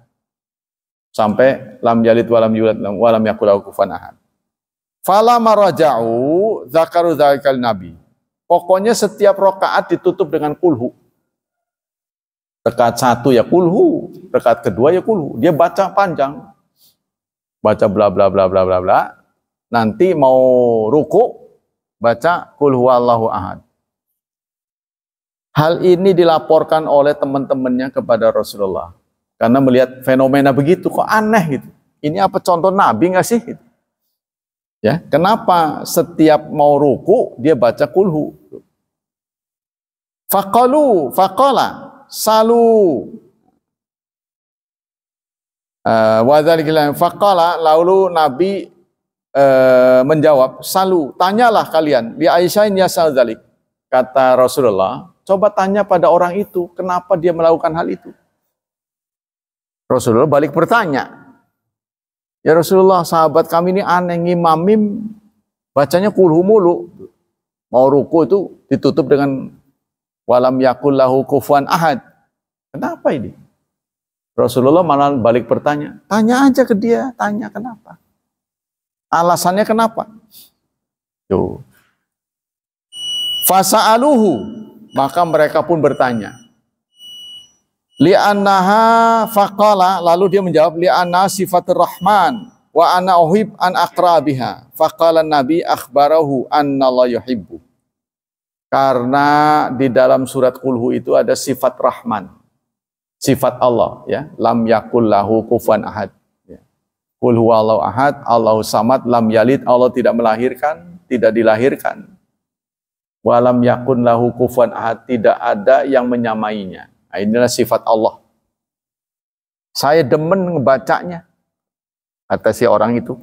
Sampai lam yalid wa lam yulad wa lam yakul lahu kufuwan ahad. Fala maraja'u zakaru dzalikal nabi. Pokoknya setiap rakaat ditutup dengan kulhu. Rakaat 1 ya kulhu, rakaat kedua ya kulhu. Dia baca panjang. Baca bla bla bla bla bla bla. Nanti mau ruku baca qul huwallahu ahad. Hal ini dilaporkan oleh teman-temannya kepada Rasulullah. Karena melihat fenomena begitu, kok aneh gitu. Ini apa contoh Nabi nggak sih? Gitu. Ya, kenapa setiap mau ruku dia baca kulhu? Faqala, salu. Faqala, lalu Nabi menjawab, salu, tanyalah kalian. Li Aisyah yasal dzalik. Kata Rasulullah, coba tanya pada orang itu, kenapa dia melakukan hal itu. Rasulullah balik bertanya, ya Rasulullah, sahabat kami ini aneh, ngimamim bacanya kulhu mulu. Mau ruku itu ditutup dengan walam yakul lahu kufuwan ahad. Kenapa ini? Rasulullah malah balik bertanya, tanya aja ke dia, tanya kenapa. Alasannya kenapa? Tuh. Fasa'aluhu, maka mereka pun bertanya. Li'annaha faqala, lalu dia menjawab, li'anna sifatur rahman wa ana uhib an aqra biha. Faqala nabi akhbarahu anna Allah yuhibbu. Karena di dalam surat kulhu itu ada sifat rahman, sifat Allah, ya. Lam yakul lahu kufuwan ahad. Qul huwallahu ahad, Allahu samad, lam yalid, Allah tidak melahirkan, tidak dilahirkan. Walam yakun lahu kufuwan ahad, tidak ada yang menyamainya. Nah, inilah sifat Allah. Saya demen ngebacanya, kata si orang itu.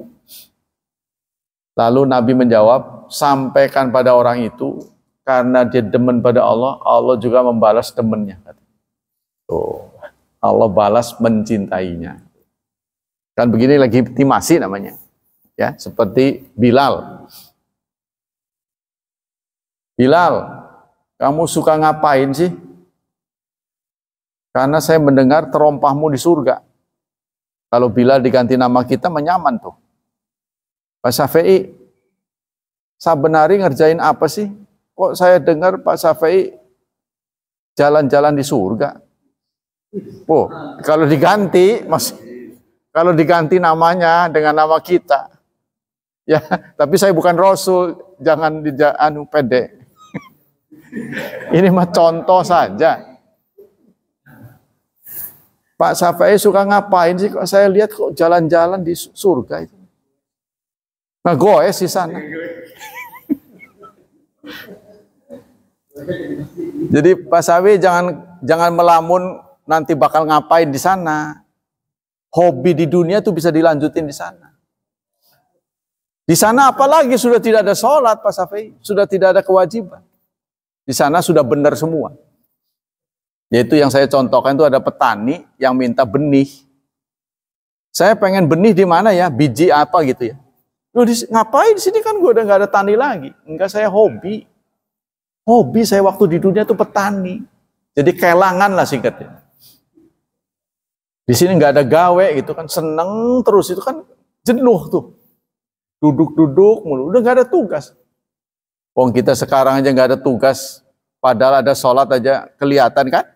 Lalu Nabi menjawab, sampaikan pada orang itu, karena dia demen pada Allah, Allah juga membalas demennya. Oh, Allah balas mencintainya. Kan begini legitimasi namanya. Ya, seperti Bilal. Bilal, kamu suka ngapain sih? Karena saya mendengar terompahmu di surga. Kalau Bilal diganti nama kita menyaman tuh. Pak Syafi'i, sebenarnya ngerjain apa sih? Kok saya dengar Pak Syafi'i jalan-jalan di surga? Oh, kalau diganti, kalau diganti namanya dengan nama kita, ya. Tapi saya bukan Rasul, jangan pede. Ini mah contoh saja. Pak Syafi'i suka ngapain sih? Kok saya lihat kok jalan-jalan di surga itu. Nah, goes di sana. Jadi Pak Syafi'i jangan melamun nanti bakal ngapain di sana. Hobi di dunia itu bisa dilanjutin di sana. Di sana apalagi sudah tidak ada sholat Pak Syafi'i, sudah tidak ada kewajiban. Di sana sudah benar semua. Yaitu yang saya contohkan itu ada petani yang minta benih. Saya pengen benih di mana ya? Biji apa gitu ya? Loh, ngapain di sini kan gue udah nggak ada tani lagi. Enggak, saya hobi. Hobi saya waktu di dunia itu petani. Jadi kelangan lah singkatnya. Di sini nggak ada gawe gitu kan, seneng terus itu kan jenuh tuh. Duduk-duduk mulu, udah nggak ada tugas. Wong kita sekarang aja nggak ada tugas, padahal ada sholat aja kelihatan kan.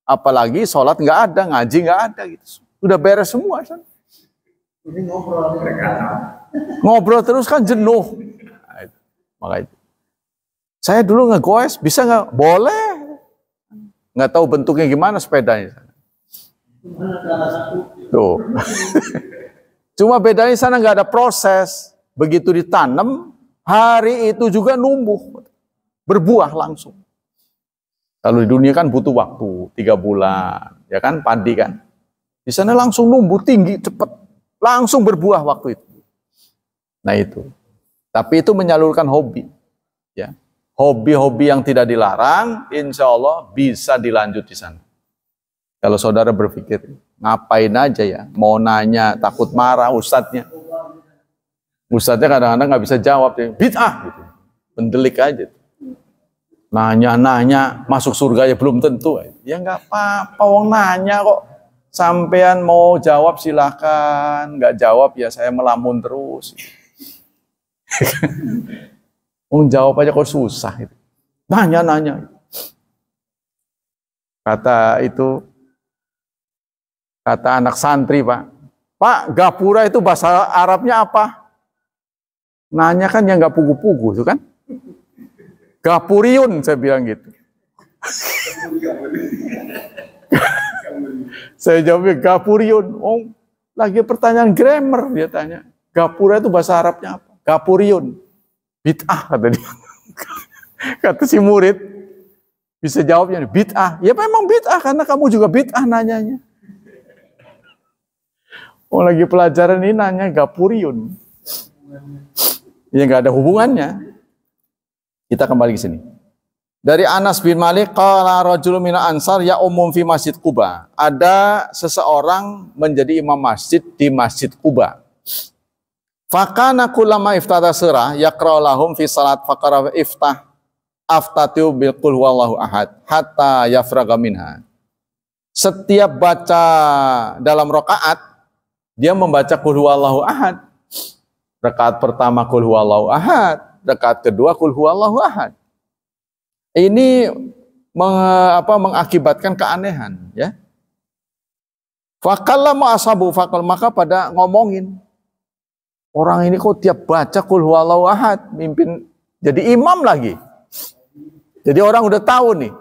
Apalagi sholat nggak ada, ngaji nggak ada gitu. Udah beres semua kan. Ini ngobrol terus kan jenuh. Nah, makanya saya dulu ngegoes, bisa nggak? Boleh. Nggak tahu bentuknya gimana sepedanya. Tuh. Cuma bedanya sana nggak ada proses. Begitu ditanam, hari itu juga numbuh, berbuah langsung. Kalau di dunia kan butuh waktu 3 bulan, ya kan, padi kan. Di sana langsung numbuh tinggi, cepat, langsung berbuah waktu itu. Nah itu. Tapi itu menyalurkan hobi, ya. Hobi-hobi yang tidak dilarang, insya Allah bisa dilanjut di sana. Kalau saudara berpikir, ngapain aja ya, mau nanya, takut marah ustadznya. Ustadznya kadang-kadang nggak bisa jawab, bid'ah gitu. Pendelik aja. Nanya-nanya, masuk surga ya belum tentu. Ya nggak apa-apa, wong nanya kok. Sampean mau jawab silahkan, nggak jawab ya saya melamun terus. Wong jawab aja kok susah. Gitu. Nanya-nanya. Kata anak santri, Pak, gapura itu bahasa Arabnya apa? Nanya kan yang nggak pugu-pugu, itu kan? Gapuriun, saya bilang gitu. Saya jawabnya Gapuriun. Oh, lagi pertanyaan grammar dia tanya. Gapura itu bahasa Arabnya apa? Gapuriun. Bid'ah kata dia. Kata si murid, bisa jawabnya bid'ah. Ya memang bid'ah karena kamu juga bid'ah nanyanya. Oh, lagi pelajaran ini nanya Gapuriun. Ya nggak ada hubungannya. Kita kembali ke sini. Dari Anas bin Malik, qala rajulun minal ansar ya umum fi Masjid Quba. Ada seseorang menjadi imam masjid di Masjid Quba. Fakana kullama iftata surah yaqra lahum fi salat faqara aftatiu bil qul huwallahu ahad hatta yafraga minha. Setiap baca dalam rakaat dia membaca qul huwallahu ahad. Rakaat pertama qul huwallahu ahad, rakaat kedua qul huwallahu ahad. Ini mengakibatkan keanehan, ya. Fakallamu ashabu fakal, maka pada ngomongin, orang ini kok tiap baca qul huwallahu ahad, mimpin jadi imam lagi. Jadi orang udah tahu nih.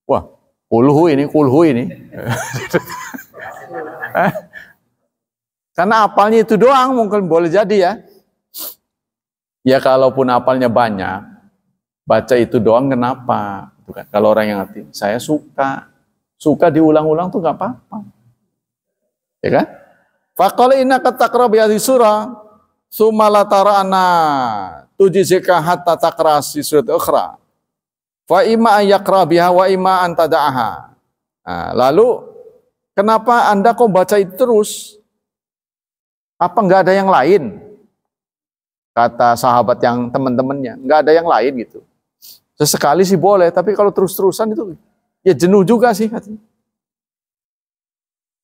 Wah, kulhu ini. Karena apalnya itu doang mungkin boleh jadi ya. Ya kalaupun apalnya banyak, baca itu doang kenapa? Bukan. Kalau orang yang ngerti, saya suka diulang-ulang tuh nggak apa-apa, ya kan? Faqala innaka taqra bi hadhihi surah, tsumma la tara'ana tujizika hatta taqra fi surat ukhra. Fa imma an yaqra biha wa imma an tada'aha. Nah, lalu kenapa Anda kok baca itu terus? Apa nggak ada yang lain? Kata sahabat yang teman-temannya, nggak ada yang lain gitu. Sesekali sih boleh, tapi kalau terus-terusan itu ya jenuh juga sih katanya.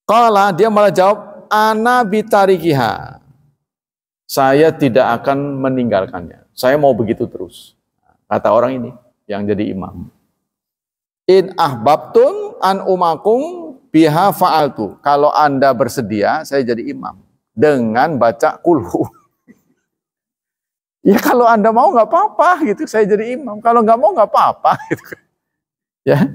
Qala, dia malah jawab, ana bitarikiha. Saya tidak akan meninggalkannya. Saya mau begitu terus. Kata orang ini yang jadi imam. In ahbabtum an umakum biha fa'altu. Kalau Anda bersedia, saya jadi imam dengan baca kulhu. Ya kalau Anda mau nggak apa-apa gitu, saya jadi imam. Kalau nggak mau nggak apa-apa gitu. Ya.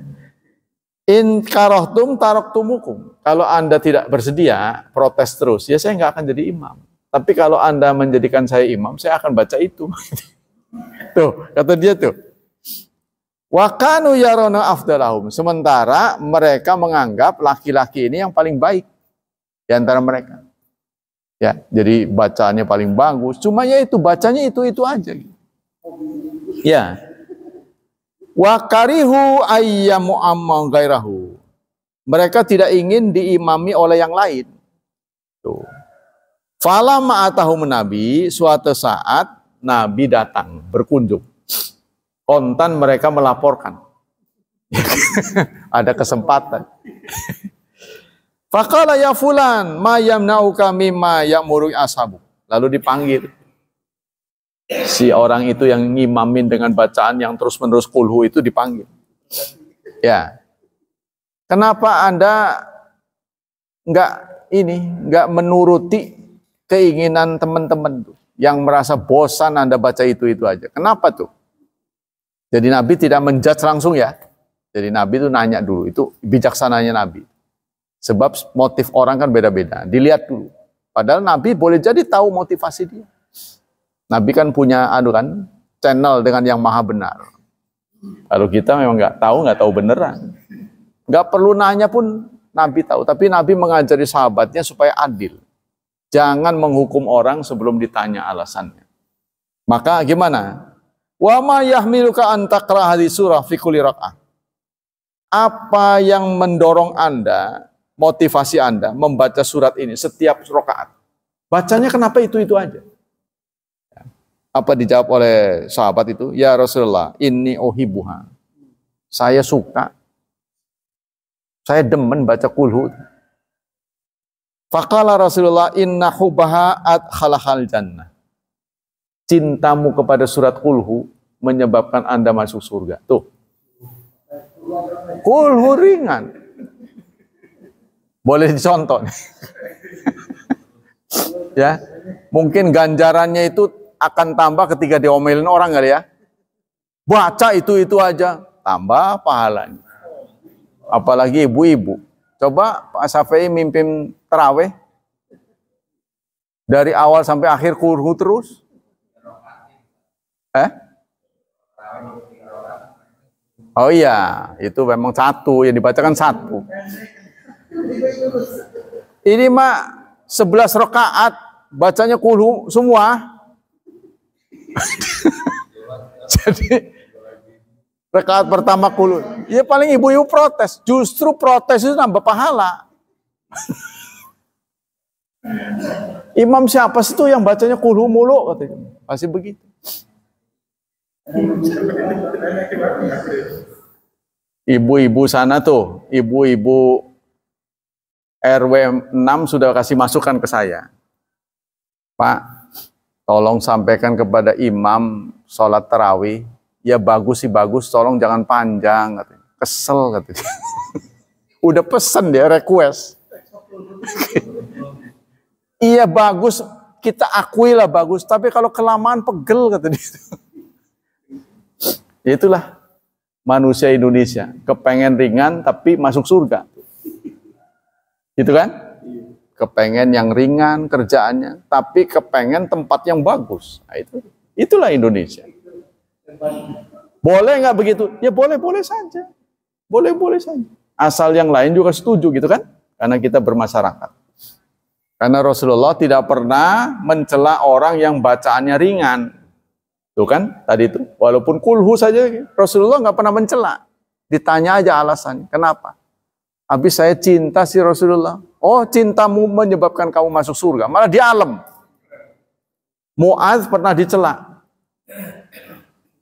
In karohtum taroktumukum. Kalau Anda tidak bersedia, protes terus, ya saya nggak akan jadi imam. Tapi kalau Anda menjadikan saya imam, saya akan baca itu. Tuh, kata dia tuh. Wa kanu yarona afdalahum. Sementara mereka menganggap laki-laki ini yang paling baik di antara mereka. Ya, jadi bacaannya paling bagus. Cuma ya itu bacanya itu aja. Ya. Wa karihu ayyamu amma ghairahu. Mereka tidak ingin diimami oleh yang lain. Tuh. Fala ma'atahum Nabi, suatu saat Nabi datang berkunjung. Kontan mereka melaporkan. Ada kesempatan. Faqala ya fulan ma yamna'uka mimma ya'muru ashabu. Lalu dipanggil. Si orang itu yang ngimamin dengan bacaan yang terus-menerus kulhu itu dipanggil. Ya. Kenapa Anda enggak menuruti keinginan teman-teman tuh yang merasa bosan Anda baca itu aja? Kenapa tuh? Jadi Nabi tidak menjudge langsung ya. Jadi Nabi itu nanya dulu, itu bijaksananya Nabi. Sebab motif orang kan beda-beda. Dilihat dulu. Padahal Nabi boleh jadi tahu motivasi dia. Nabi kan punya channel dengan yang maha benar. Kalau kita memang nggak tahu beneran. Nggak perlu nanya pun Nabi tahu. Tapi Nabi mengajari sahabatnya supaya adil. Jangan menghukum orang sebelum ditanya alasannya. Maka gimana? Wa ma yahmiluka an taqra hadhihi surah fi kulli raka'ah. Apa yang mendorong Anda, motivasi Anda membaca surat ini setiap rakaat? Bacanya kenapa itu aja? Apa dijawab oleh sahabat itu? Ya Rasulullah, inni uhibbuha. Saya suka. Saya demen baca kulhu. Faqala Rasulullah, inna hubbaha adkhalahal jannah. Cintamu kepada surat kulhu menyebabkan Anda masuk surga. Tuh. Kulhu ringan. Boleh dicontoh. Ya, mungkin ganjarannya itu akan tambah ketika diomelin orang kali ya. Baca itu aja, tambah pahalanya. Apalagi ibu-ibu. Coba Pak Syafi'i mimpin tarawih dari awal sampai akhir kurhu terus. Oh iya, itu memang satu, yang dibacakan satu. Ini mah 11 rakaat, bacanya kulhu semua. Jadi rakaat pertama kulhu. Ya paling ibu-ibu protes. Justru protes itu nambah pahala. Imam siapa sih itu yang bacanya kulhu mulu katanya. Pasti begitu. Ibu-ibu sana tuh, ibu-ibu RW 6 sudah kasih masukan ke saya. Pak, tolong sampaikan kepada imam sholat tarawih. Ya bagus sih bagus, tolong jangan panjang. Katanya. Kesel katanya. Udah pesen dia, request. Iya bagus, kita akui lah bagus. Tapi kalau kelamaan pegel katanya. Itulah manusia Indonesia. Kepengen ringan tapi masuk surga. Gitu kan? Kepengen yang ringan kerjaannya, tapi kepengen tempat yang bagus. Nah, itulah Indonesia. Boleh nggak begitu? Ya boleh-boleh saja. Boleh-boleh saja. Asal yang lain juga setuju gitu kan? Karena kita bermasyarakat. Karena Rasulullah tidak pernah mencela orang yang bacaannya ringan. Tuh kan? Tadi itu. Walaupun kulhu saja, Rasulullah nggak pernah mencela. Ditanya aja alasannya. Kenapa? Habis saya cinta si Rasulullah. Oh, cintamu menyebabkan kamu masuk surga. Malah di alam. Mu'adz pernah dicela.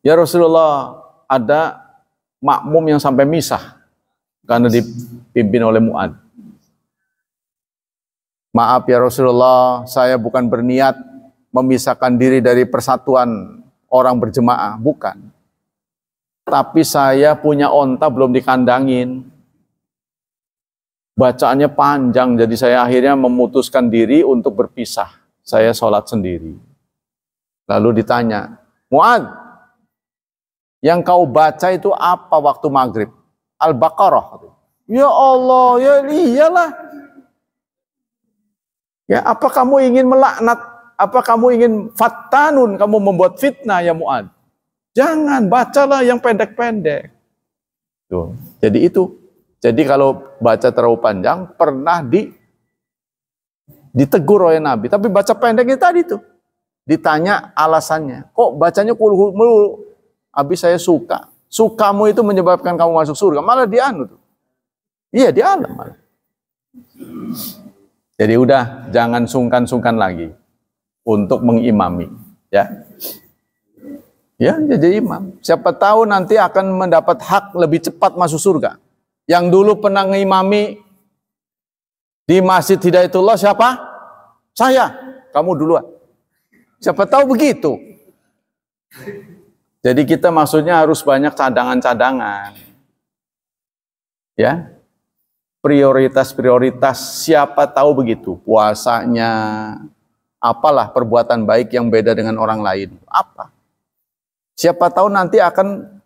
Ya Rasulullah, ada makmum yang sampai misah karena dipimpin oleh Mu'adz. Maaf ya Rasulullah, saya bukan berniat memisahkan diri dari persatuan orang berjemaah, bukan. Tapi saya punya onta belum dikandangin. Bacaannya panjang, jadi saya akhirnya memutuskan diri untuk berpisah. Saya sholat sendiri. Lalu ditanya, Mu'adz, yang kau baca itu apa waktu maghrib? Al-Baqarah. Ya Allah, ya iyalah. Ya, apa kamu ingin melaknat? Apa kamu ingin fattanun? Kamu membuat fitnah ya Mu'adz? Jangan, bacalah yang pendek-pendek. Tuh, jadi itu. Jadi kalau baca terlalu panjang, pernah ditegur oleh Nabi. Tapi baca pendeknya tadi tuh. Ditanya alasannya. Kok bacanya kulhu mulu? Habis saya suka. Sukamu itu menyebabkan kamu masuk surga. Malah dianu tuh. Iya, di alam malah. Jadi udah, jangan sungkan-sungkan lagi untuk mengimami. Ya. Ya, jadi imam. Siapa tahu nanti akan mendapat hak lebih cepat masuk surga. Yang dulu pernah ngimami di Masjid Hidayatullah siapa? Saya. Kamu duluan. Siapa tahu begitu. Jadi kita maksudnya harus banyak cadangan-cadangan. Ya. Prioritas-prioritas, siapa tahu begitu. Puasanya, apalah perbuatan baik yang beda dengan orang lain. Apa? Siapa tahu nanti akan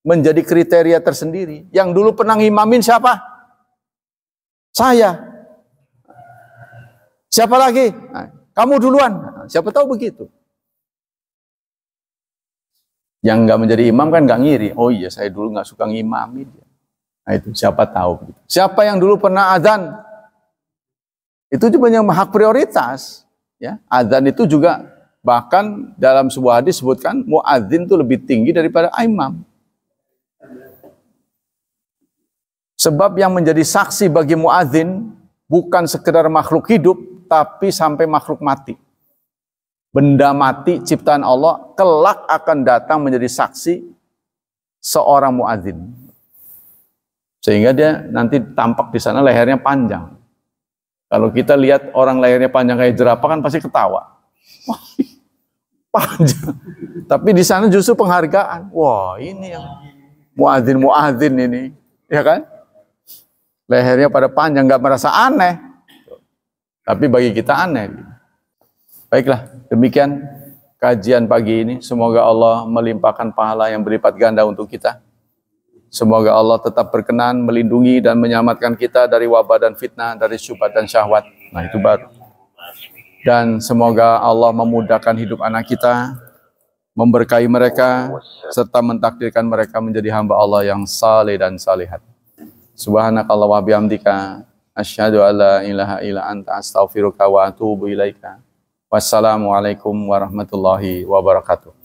menjadi kriteria tersendiri. Yang dulu pernah ngimamin siapa? Saya. Siapa lagi? Nah, kamu duluan. Nah, siapa tahu begitu. Yang nggak menjadi imam kan nggak ngiri. Oh iya, saya dulu nggak suka ngimamin. Nah itu siapa tahu. Siapa yang dulu pernah azan? Itu juga yang hak prioritas. Ya, azan itu juga bahkan dalam sebuah hadis disebutkan muadzin itu lebih tinggi daripada imam. Sebab yang menjadi saksi bagi muadzin bukan sekedar makhluk hidup, tapi sampai makhluk mati. Benda mati ciptaan Allah kelak akan datang menjadi saksi seorang muadzin. Sehingga dia nanti tampak di sana lehernya panjang. Kalau kita lihat orang lehernya panjang kayak jerapah kan pasti ketawa. Wah, panjang. Tapi di sana justru penghargaan. Wah, ini yang muadzin ini, ya kan? Lehernya pada panjang, nggak merasa aneh. Tapi bagi kita aneh. Baiklah, demikian kajian pagi ini. Semoga Allah melimpahkan pahala yang berlipat ganda untuk kita. Semoga Allah tetap berkenan melindungi dan menyelamatkan kita dari wabah dan fitnah, dari syubhat dan syahwat. Nah, itu baru. Dan semoga Allah memudahkan hidup anak kita, memberkahi mereka, serta mentakdirkan mereka menjadi hamba Allah yang saleh dan salihat. Subhanakallah wa bihamdika, asyhadu an la ilaha illa anta, astaghfiruka wa atubu ilaika. Wassalamualaikum warahmatullahi wabarakatuh.